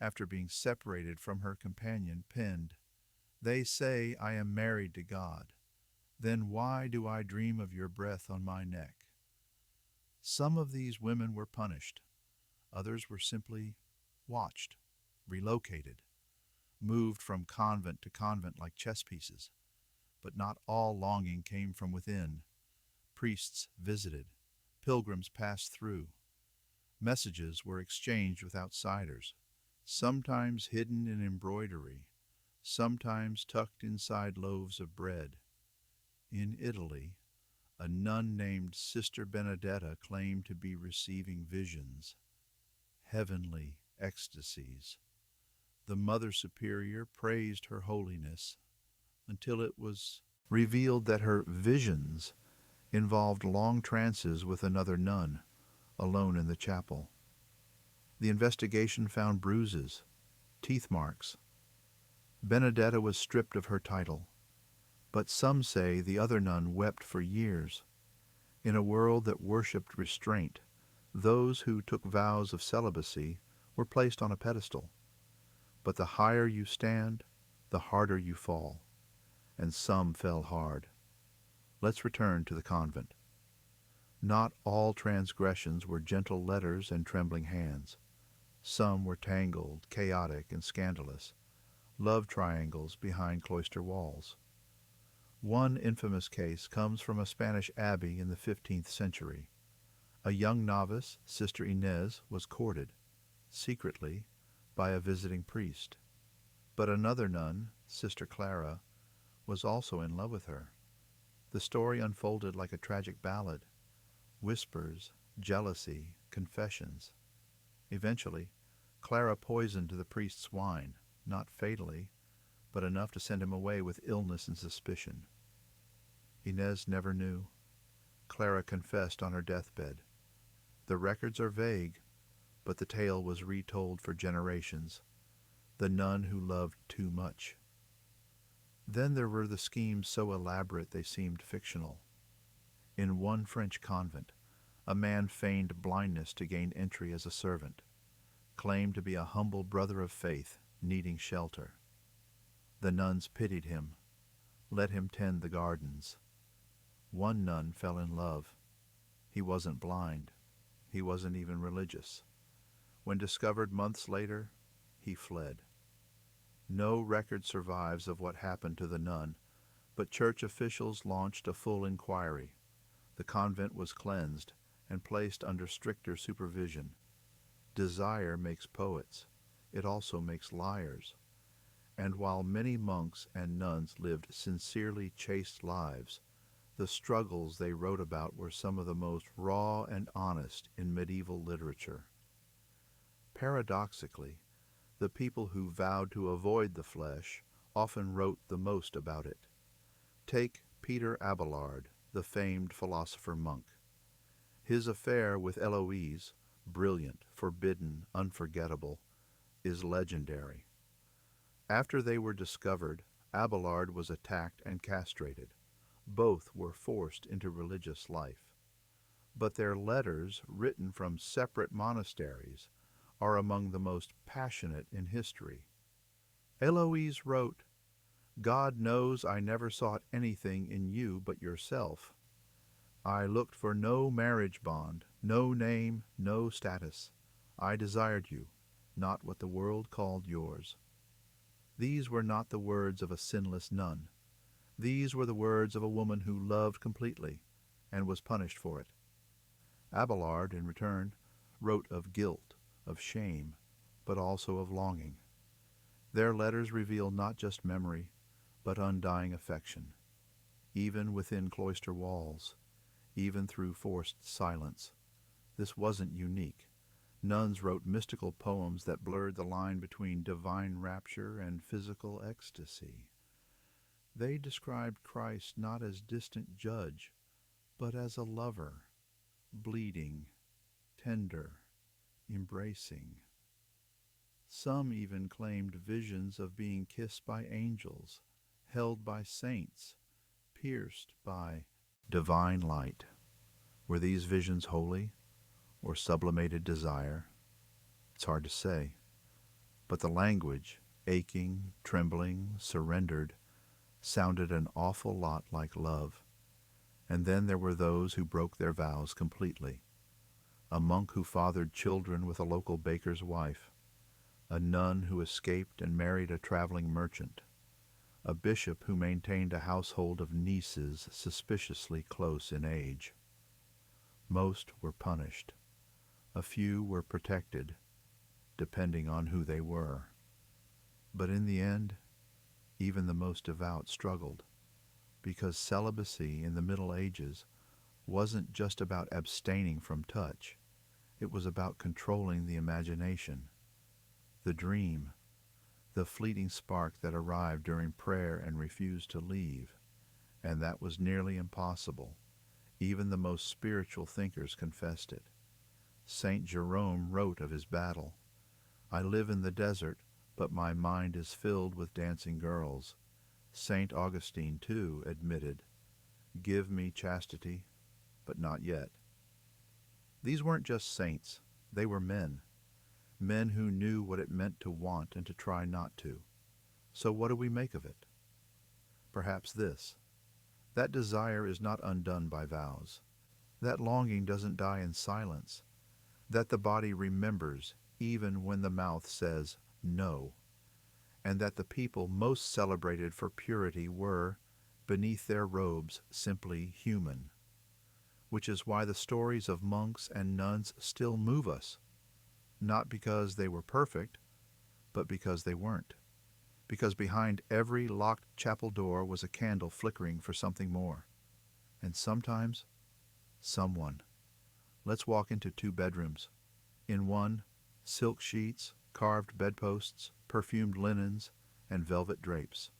after being separated from her companion, penned, "They say I am married to God. Then why do I dream of your breath on my neck?" Some of these women were punished. Others were simply watched, relocated, moved from convent to convent like chess pieces. But not all longing came from within. Priests visited, pilgrims passed through, messages were exchanged with outsiders, sometimes hidden in embroidery, sometimes tucked inside loaves of bread. In Italy, a nun named Sister Benedetta claimed to be receiving visions, heavenly ecstasies. The Mother Superior praised her holiness until it was revealed that her visions involved long trances with another nun, alone in the chapel. The investigation found bruises, teeth marks. Benedetta was stripped of her title, but some say the other nun wept for years. In a world that worshipped restraint, those who took vows of celibacy were placed on a pedestal. But the higher you stand, the harder you fall, and some fell hard. Let's return to the convent. Not all transgressions were gentle letters and trembling hands. Some were tangled, chaotic, and scandalous, love triangles behind cloister walls. One infamous case comes from a Spanish abbey in the 15th century. A young novice, Sister Inez, was courted, secretly, by a visiting priest. But another nun, Sister Clara, was also in love with her. The story unfolded like a tragic ballad. Whispers, jealousy, confessions. Eventually, Clara poisoned the priest's wine, not fatally, but enough to send him away with illness and suspicion. Inez never knew. Clara confessed on her deathbed. The records are vague, but the tale was retold for generations. The nun who loved too much. Then there were the schemes so elaborate they seemed fictional. In one French convent, a man feigned blindness to gain entry as a servant, claimed to be a humble brother of faith needing shelter. The nuns pitied him, let him tend the gardens. One nun fell in love. He wasn't blind. He wasn't even religious. When discovered months later, he fled. No record survives of what happened to the nun, but church officials launched a full inquiry. The convent was cleansed and placed under stricter supervision. Desire makes poets. It also makes liars. And while many monks and nuns lived sincerely chaste lives, the struggles they wrote about were some of the most raw and honest in medieval literature. Paradoxically, the people who vowed to avoid the flesh often wrote the most about it. Take Peter Abelard, the famed philosopher-monk. His affair with Eloise, brilliant, forbidden, unforgettable, is legendary. After they were discovered, Abelard was attacked and castrated. Both were forced into religious life. But their letters, written from separate monasteries, are among the most passionate in history. Eloise wrote, "God knows I never sought anything in you but yourself. I looked for no marriage bond, no name, no status. I desired you, not what the world called yours." These were not the words of a sinless nun. These were the words of a woman who loved completely and was punished for it. Abelard, in return, wrote of guilt, of shame, but also of longing. Their letters reveal not just memory, but undying affection, even within cloister walls, even through forced silence. This wasn't unique. Nuns wrote mystical poems that blurred the line between divine rapture and physical ecstasy. They described Christ not as distant judge, but as a lover, bleeding, tender, embracing. Some even claimed visions of being kissed by angels, held by saints, pierced by divine light. Were these visions holy or sublimated desire? It's hard to say. But the language, aching, trembling, surrendered, sounded an awful lot like love. And then there were those who broke their vows completely. A monk who fathered children with a local baker's wife. A nun who escaped and married a traveling merchant. a bishop who maintained a household of nieces suspiciously close in age. Most were punished. A few were protected, depending on who they were. But in the end, even the most devout struggled, because celibacy in the Middle Ages wasn't just about abstaining from touch. It was about controlling the imagination, the dream, the fleeting spark that arrived during prayer and refused to leave. And that was nearly impossible. Even the most spiritual thinkers confessed it. Saint Jerome wrote of his battle, "I live in the desert, but my mind is filled with dancing girls." Saint Augustine, too, admitted, "Give me chastity, but not yet." These weren't just saints, they were men. Men who knew what it meant to want and to try not to. So what do we make of it? Perhaps this: that desire is not undone by vows. That longing doesn't die in silence. That the body remembers even when the mouth says no. And that the people most celebrated for purity were, beneath their robes, simply human. Which is why the stories of monks and nuns still move us. Not because they were perfect, but because they weren't. Because behind every locked chapel door was a candle flickering for something more. And sometimes, someone. Let's walk into 2 bedrooms. In one, silk sheets, carved bedposts, perfumed linens, and velvet drapes.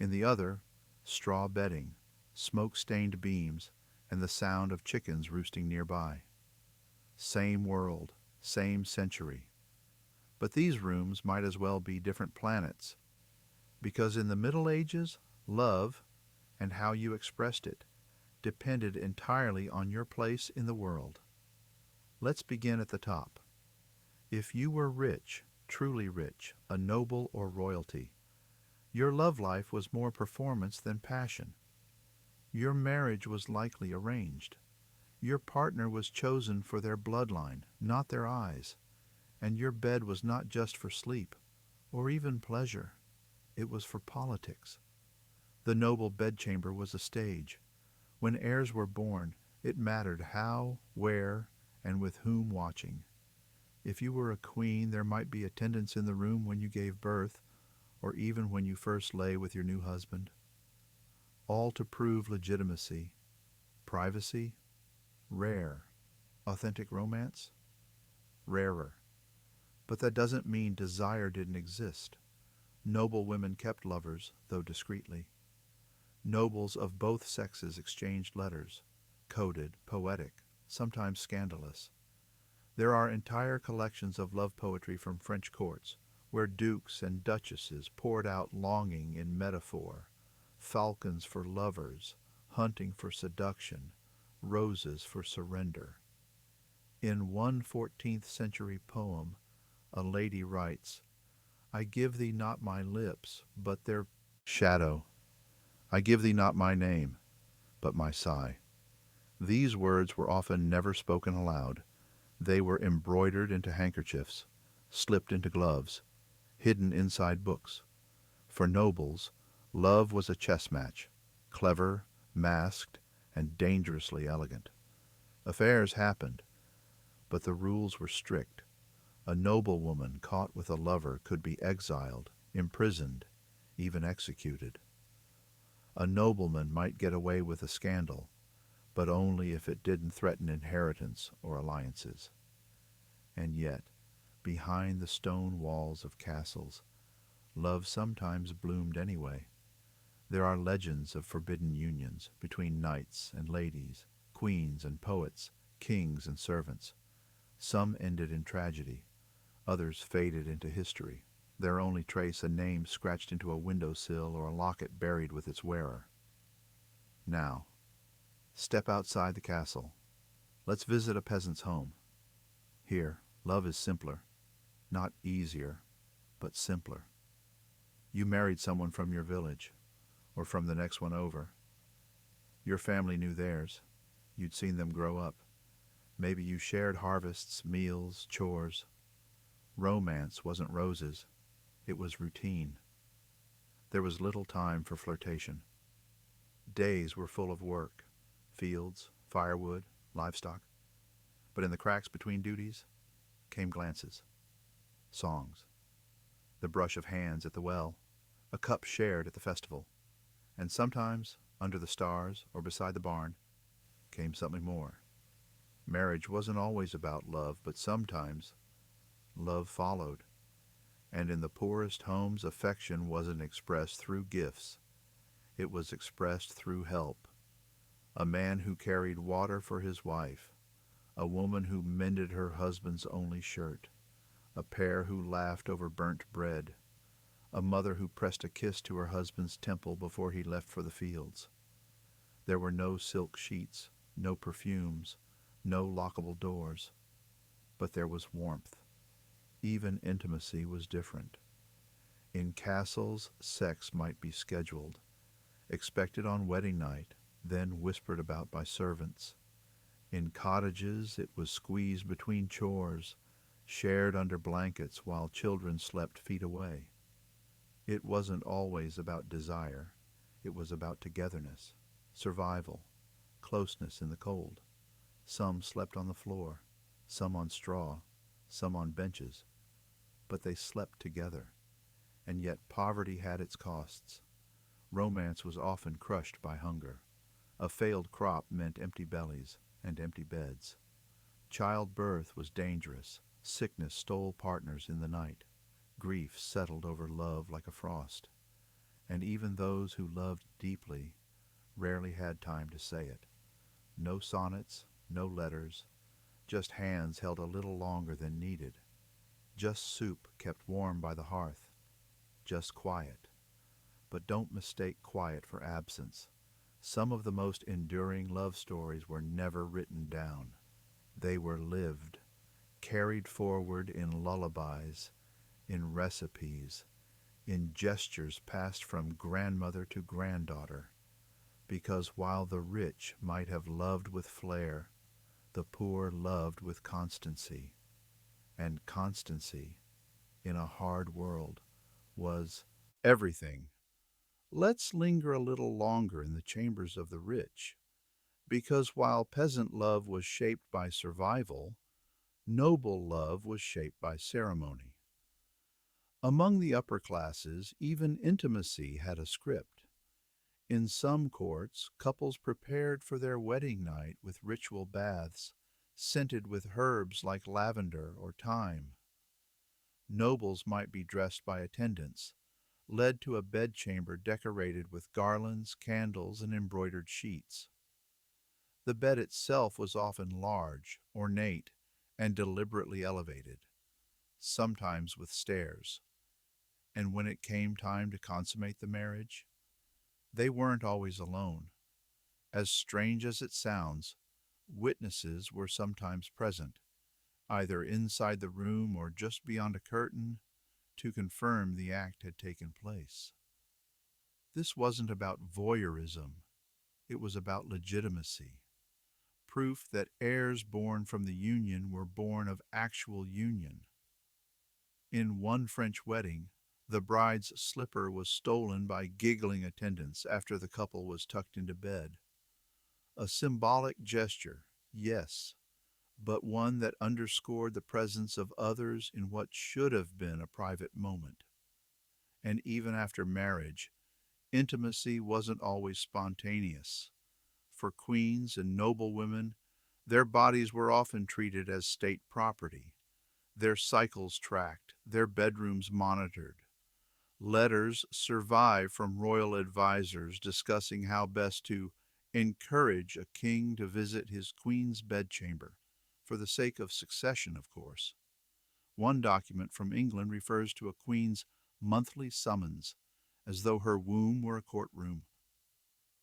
In the other, straw bedding, smoke-stained beams, and the sound of chickens roosting nearby. Same world, same century. But these rooms might as well be different planets. Because in the Middle Ages, love, and how you expressed it, depended entirely on your place in the world. Let's begin at the top. If you were rich, truly rich, a noble or royalty, your love life was more performance than passion. Your marriage was likely arranged. Your partner was chosen for their bloodline, not their eyes. And your bed was not just for sleep, or even pleasure. It was for politics. The noble bedchamber was a stage. When heirs were born, it mattered how, where, and with whom watching. If you were a queen, there might be attendants in the room when you gave birth, or even when you first lay with your new husband. All to prove legitimacy. Privacy? Rare. Authentic romance? Rarer. But that doesn't mean desire didn't exist. Noble women kept lovers, though discreetly. Nobles of both sexes exchanged letters, coded, poetic, sometimes scandalous. There are entire collections of love poetry from French courts, where dukes and duchesses poured out longing in metaphor, falcons for lovers, hunting for seduction, roses for surrender. In one 14th century poem, a lady writes, "I give thee not my lips, but their shadow. I give thee not my name, but my sigh." These words were often never spoken aloud. They were embroidered into handkerchiefs, slipped into gloves, hidden inside books. For nobles, love was a chess match, clever, masked, and dangerously elegant. Affairs happened, but the rules were strict. A noble woman caught with a lover could be exiled, imprisoned, even executed. A nobleman might get away with a scandal, but only if it didn't threaten inheritance or alliances. And yet, behind the stone walls of castles, love sometimes bloomed anyway. There are legends of forbidden unions between knights and ladies, queens and poets, kings and servants. Some ended in tragedy, others faded into history, their only trace a name scratched into a windowsill or a locket buried with its wearer. Now, step outside the castle. Let's visit a peasant's home. Here, love is simpler, not easier, but simpler. You married someone from your village, or from the next one over. Your family knew theirs. You'd seen them grow up. Maybe you shared harvests, meals, chores. Romance wasn't roses. It was routine. There was little time for flirtation. Days were full of work, fields, firewood, livestock. But in the cracks between duties came glances, songs, the brush of hands at the well, a cup shared at the festival, and sometimes, under the stars or beside the barn, came something more. Marriage wasn't always about love, but sometimes love followed. And in the poorest homes, affection wasn't expressed through gifts. It was expressed through help. A man who carried water for his wife, a woman who mended her husband's only shirt, a pair who laughed over burnt bread, a mother who pressed a kiss to her husband's temple before he left for the fields. There were no silk sheets, no perfumes, no lockable doors, but there was warmth. Even intimacy was different. In castles, sex might be scheduled, expected on wedding night, then whispered about by servants. In cottages, it was squeezed between chores, shared under blankets while children slept feet away. It wasn't always about desire. It was about togetherness, survival, closeness in the cold. Some slept on the floor, some on straw, some on benches, but they slept together. And yet poverty had its costs. Romance was often crushed by hunger. A failed crop meant empty bellies and empty beds. Childbirth was dangerous. Sickness stole partners in the night. Grief settled over love like a frost. And even those who loved deeply rarely had time to say it. No sonnets, no letters, just hands held a little longer than needed. Just soup kept warm by the hearth. Just quiet. But don't mistake quiet for absence. Some of the most enduring love stories were never written down. They were lived, carried forward in lullabies, in recipes, in gestures passed from grandmother to granddaughter. Because while the rich might have loved with flair, the poor loved with constancy. And constancy, in a hard world, was everything. Let's linger a little longer in the chambers of the rich, because while peasant love was shaped by survival, noble love was shaped by ceremony. Among the upper classes, even intimacy had a script. In some courts, couples prepared for their wedding night with ritual baths, scented with herbs like lavender or thyme. Nobles might be dressed by attendants, led to a bedchamber decorated with garlands, candles, and embroidered sheets. The bed itself was often large, ornate, and deliberately elevated, sometimes with stairs. And when it came time to consummate the marriage, they weren't always alone. As strange as it sounds, witnesses were sometimes present, either inside the room or just beyond a curtain, to confirm the act had taken place. This wasn't about voyeurism, it was about legitimacy, proof that heirs born from the union were born of actual union. In one French wedding, the bride's slipper was stolen by giggling attendants after the couple was tucked into bed. A symbolic gesture, yes, but one that underscored the presence of others in what should have been a private moment. And even after marriage, intimacy wasn't always spontaneous. For queens and noblewomen, their bodies were often treated as state property, their cycles tracked, their bedrooms monitored. Letters survive from royal advisors discussing how best to encourage a king to visit his queen's bedchamber, for the sake of succession, of course. One document from England refers to a queen's monthly summons, as though her womb were a courtroom.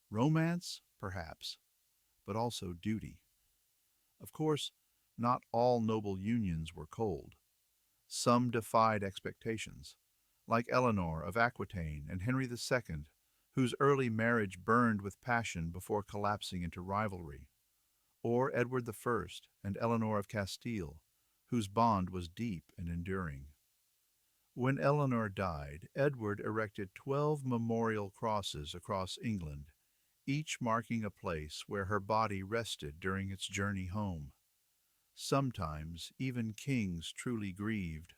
Romance, perhaps, but also duty. Of course, not all noble unions were cold. Some defied expectations, like Eleanor of Aquitaine and Henry II, whose early marriage burned with passion before collapsing into rivalry, or Edward I and Eleanor of Castile, whose bond was deep and enduring. When Eleanor died, Edward erected 12 memorial crosses across England, each marking a place where her body rested during its journey home. Sometimes even kings truly grieved,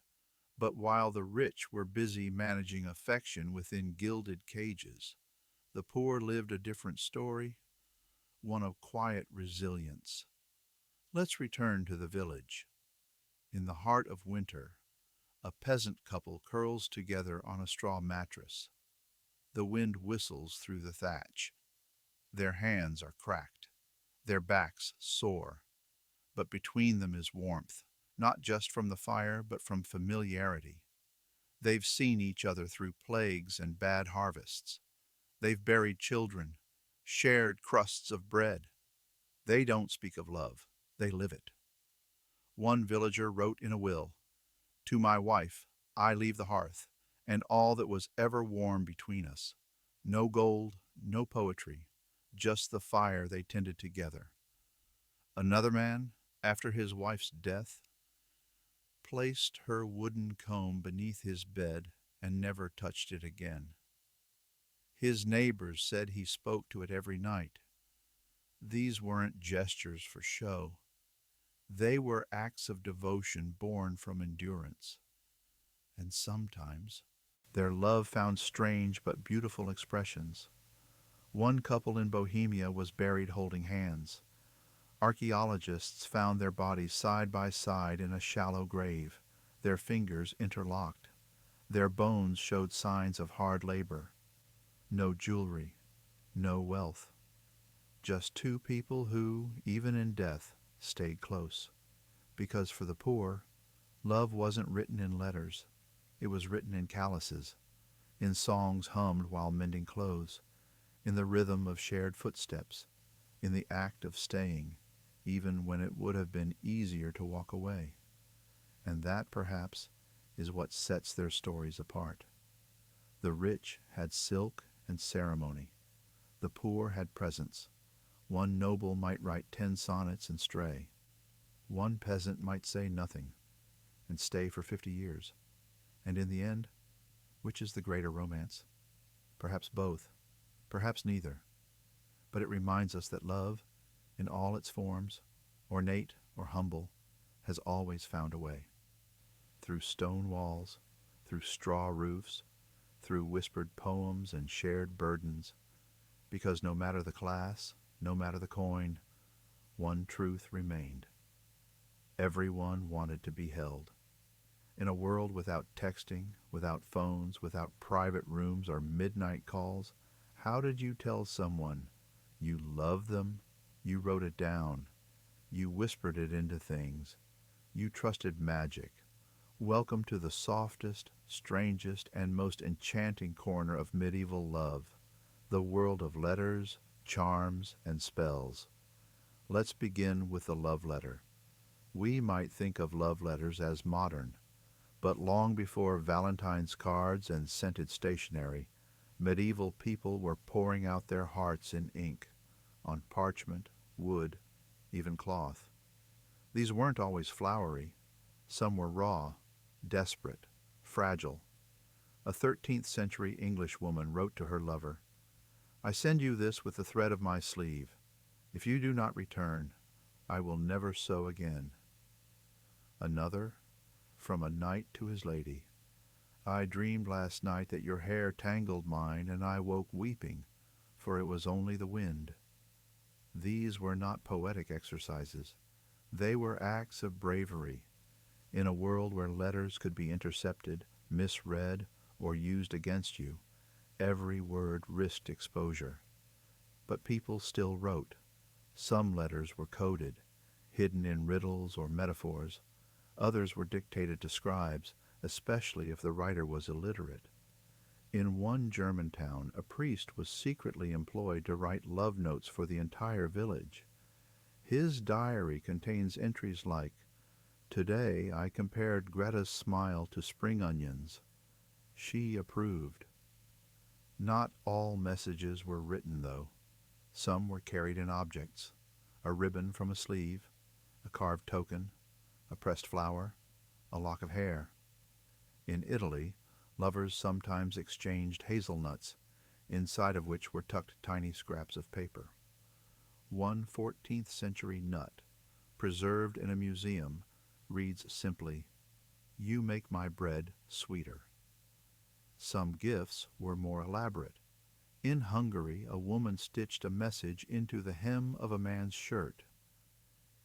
but while the rich were busy managing affection within gilded cages, the poor lived a different story, one of quiet resilience. Let's return to the village. In the heart of winter, a peasant couple curls together on a straw mattress. The wind whistles through the thatch. Their hands are cracked, their backs sore, but between them is warmth, not just from the fire, but from familiarity. They've seen each other through plagues and bad harvests. They've buried children, shared crusts of bread. They don't speak of love, they live it. One villager wrote in a will, "To my wife, I leave the hearth, and all that was ever warm between us. No gold, no poetry, just the fire they tended together." Another man, after his wife's death, placed her wooden comb beneath his bed and never touched it again. His neighbors said he spoke to it every night. These weren't gestures for show. They were acts of devotion born from endurance. And sometimes their love found strange but beautiful expressions. One couple in Bohemia was buried holding hands. Archaeologists found their bodies side by side in a shallow grave, their fingers interlocked. Their bones showed signs of hard labor. No jewelry, no wealth. Just two people who, even in death, stayed close. Because for the poor, love wasn't written in letters. It was written in calluses, in songs hummed while mending clothes, in the rhythm of shared footsteps, in the act of staying, even when it would have been easier to walk away. And that, perhaps, is what sets their stories apart. The rich had silk and ceremony. The poor had presence. One noble might write 10 sonnets and stray. One peasant might say nothing and stay for 50 years. And in the end, which is the greater romance? Perhaps both, perhaps neither. But it reminds us that love, in all its forms, ornate or humble, has always found a way. Through stone walls, through straw roofs, through whispered poems and shared burdens, because no matter the class, no matter the coin, one truth remained. Everyone wanted to be held. In a world without texting, without phones, without private rooms or midnight calls, how did you tell someone you loved them? You wrote it down. You whispered it into things. You trusted magic. Welcome to the softest, strangest, and most enchanting corner of medieval love, the world of letters, charms, and spells. Let's begin with the love letter. We might think of love letters as modern, but long before Valentine's cards and scented stationery, medieval people were pouring out their hearts in ink, on parchment, wood, even cloth. These weren't always flowery. Some were raw, desperate, fragile. A 13th century English woman wrote to her lover, "I send you this with the thread of my sleeve. If you do not return, I will never sew again." Another, from a knight to his lady, "I dreamed last night that your hair tangled mine, and I woke weeping, for it was only the wind." These were not poetic exercises. They were acts of bravery. In a world where letters could be intercepted, misread, or used against you, every word risked exposure. But people still wrote. Some letters were coded, hidden in riddles or metaphors. Others were dictated to scribes, especially if the writer was illiterate. In one German town, a priest was secretly employed to write love notes for the entire village. His diary contains entries like, "Today I compared Greta's smile to spring onions. She approved." Not all messages were written, though. Some were carried in objects: a ribbon from a sleeve, a carved token, a pressed flower, a lock of hair. In Italy, lovers sometimes exchanged hazelnuts, inside of which were tucked tiny scraps of paper. One 14th century nut, preserved in a museum, reads simply, "You make my bread sweeter." Some gifts were more elaborate. In Hungary, a woman stitched a message into the hem of a man's shirt.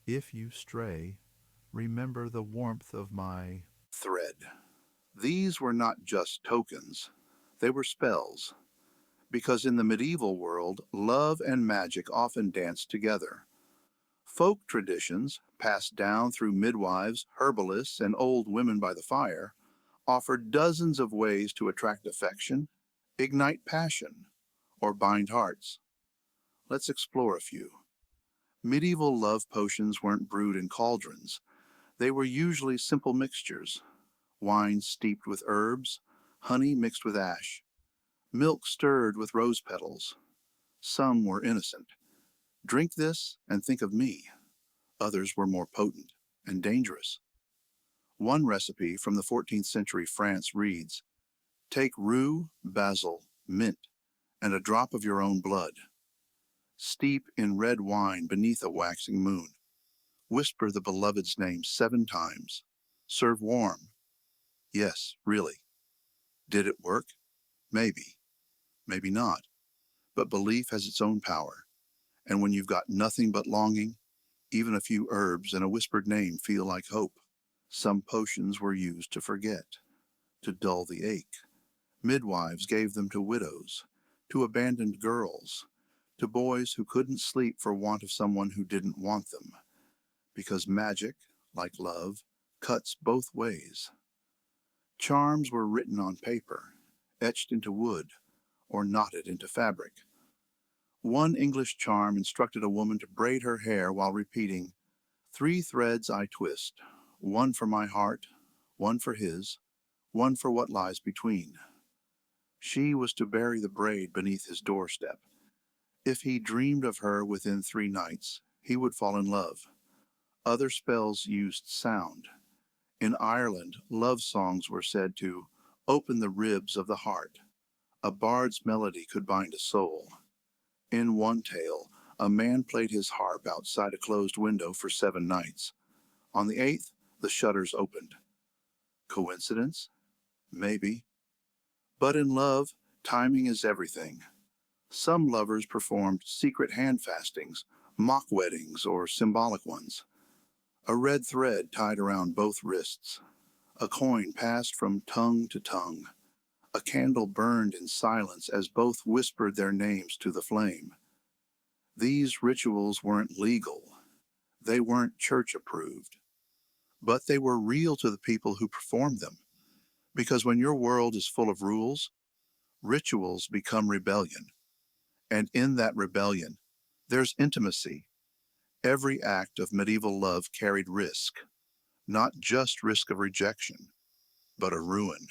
"If you stray, remember the warmth of my thread." These were not just tokens, they were spells, because in the medieval world, love and magic often danced together. Folk traditions, passed down through midwives, herbalists, and old women by the fire, offered dozens of ways to attract affection, ignite passion, or bind hearts. Let's explore a few. Medieval love potions weren't brewed in cauldrons. They were usually simple mixtures: wine steeped with herbs, honey mixed with ash, milk stirred with rose petals. Some were innocent. Drink this and think of me. Others were more potent and dangerous. One recipe from the 14th century France reads, "Take rue, basil, mint, and a drop of your own blood. Steep in red wine beneath a waxing moon. Whisper the beloved's name 7 times. Serve warm." Yes, really. Did it work? Maybe. Maybe not. But belief has its own power. And when you've got nothing but longing, even a few herbs and a whispered name feel like hope. Some potions were used to forget, to dull the ache. Midwives gave them to widows, to abandoned girls, to boys who couldn't sleep for want of someone who didn't want them. Because magic, like love, cuts both ways. Charms were written on paper, etched into wood, or knotted into fabric. One English charm instructed a woman to braid her hair while repeating, "3 threads I twist, one for my heart, one for his, one for what lies between." She was to bury the braid beneath his doorstep. If he dreamed of her within 3 nights, he would fall in love. Other spells used sound. In Ireland, love songs were said to open the ribs of the heart. A bard's melody could bind a soul. In one tale, a man played his harp outside a closed window for 7 nights. On the 8th, the shutters opened. Coincidence? Maybe. But in love, timing is everything. Some lovers performed secret hand fastings, mock weddings, or symbolic ones. A red thread tied around both wrists. A coin passed from tongue to tongue. A candle burned in silence as both whispered their names to the flame. These rituals weren't legal. They weren't church approved. But they were real to the people who performed them. Because when your world is full of rules, rituals become rebellion. And in that rebellion, there's intimacy. Every act of medieval love carried risk. Not just risk of rejection, but a ruin.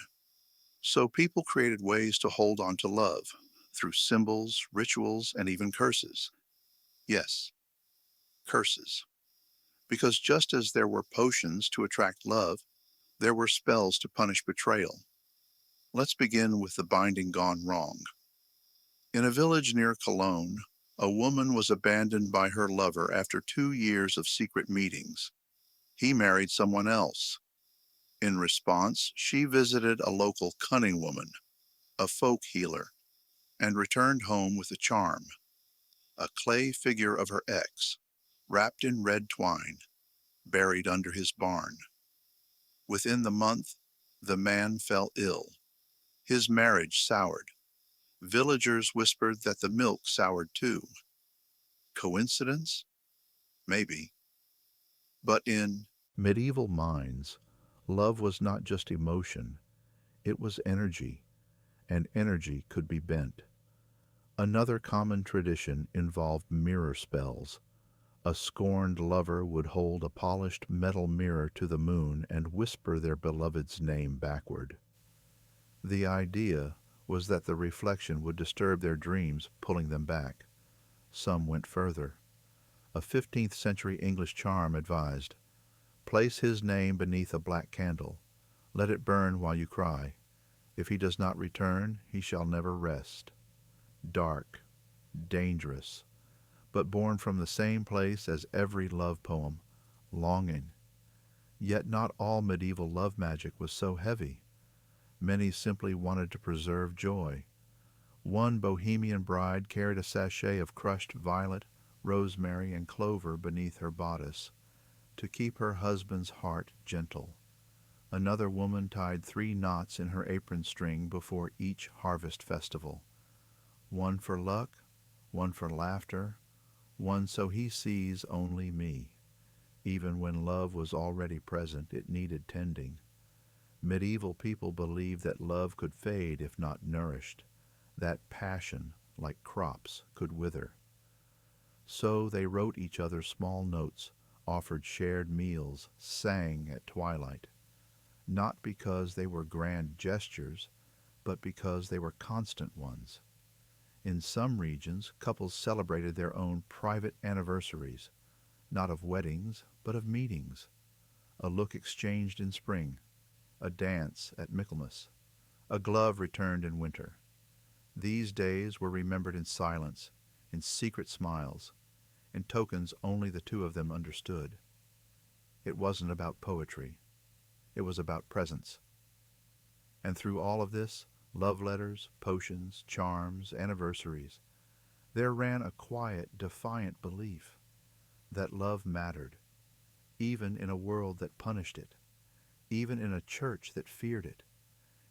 So people created ways to hold on to love, through symbols, rituals, and even curses. Yes, curses. Because just as there were potions to attract love, there were spells to punish betrayal. Let's begin with the binding gone wrong. In a village near Cologne, a woman was abandoned by her lover after 2 years of secret meetings. He married someone else. In response, she visited a local cunning woman, a folk healer, and returned home with a charm, a clay figure of her ex, wrapped in red twine, buried under his barn. Within the month, the man fell ill. His marriage soured. Villagers whispered that the milk soured too. Coincidence? Maybe. But in medieval minds, love was not just emotion, it was energy, and energy could be bent. Another common tradition involved mirror spells. A scorned lover would hold a polished metal mirror to the moon and whisper their beloved's name backward. The idea was that the reflection would disturb their dreams, pulling them back. Some went further. A 15th century English charm advised, place his name beneath a black candle. Let it burn while you cry. If he does not return, he shall never rest. Dark, dangerous, but born from the same place as every love poem, longing. Yet not all medieval love magic was so heavy. Many simply wanted to preserve joy. One bohemian bride carried a sachet of crushed violet, rosemary, and clover beneath her bodice to keep her husband's heart gentle. Another woman tied 3 knots in her apron string before each harvest festival. One for luck, one for laughter, one so he sees only me. Even when love was already present, it needed tending. Medieval people believed that love could fade if not nourished, that passion, like crops, could wither. So they wrote each other small notes, offered shared meals, sang at twilight. Not because they were grand gestures, but because they were constant ones. In some regions, couples celebrated their own private anniversaries, not of weddings, but of meetings. A look exchanged in spring, a dance at Michaelmas, a glove returned in winter. These days were remembered in silence, in secret smiles, in tokens only the two of them understood. It wasn't about poetry. It was about presence. And through all of this, love letters, potions, charms, anniversaries, there ran a quiet, defiant belief that love mattered, even in a world that punished it, even in a church that feared it,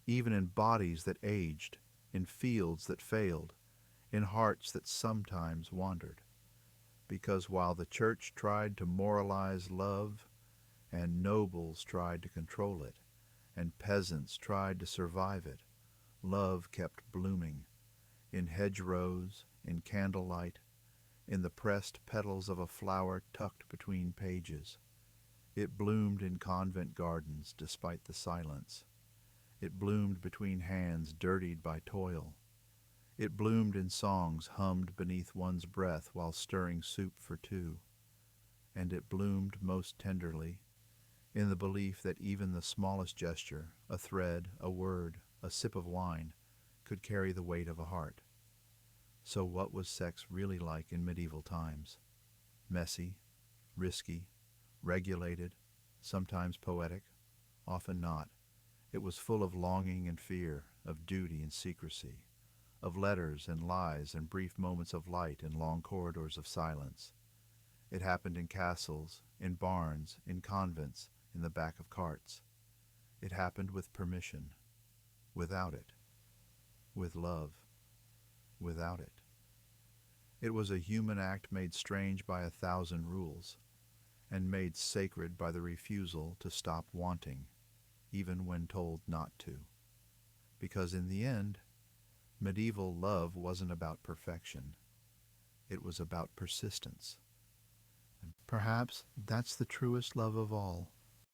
even in bodies that aged, in fields that failed, in hearts that sometimes wandered. Because while the church tried to moralize love, and nobles tried to control it, and peasants tried to survive it, love kept blooming, in hedgerows, in candlelight, in the pressed petals of a flower tucked between pages. It bloomed in convent gardens despite the silence. It bloomed between hands dirtied by toil. It bloomed in songs hummed beneath one's breath while stirring soup for 2. And it bloomed most tenderly in the belief that even the smallest gesture, a thread, a word, a sip of wine, could carry the weight of a heart. So what was sex really like in medieval times? Messy, risky, regulated, sometimes poetic, often not. It was full of longing and fear, of duty and secrecy, of letters and lies and brief moments of light in long corridors of silence. It happened in castles, in barns, in convents, in the back of carts. It happened with permission, without it, with love, without it. It was a human act made strange by 1,000 rules, and made sacred by the refusal to stop wanting, even when told not to. Because in the end, medieval love wasn't about perfection. It was about persistence. And perhaps that's the truest love of all.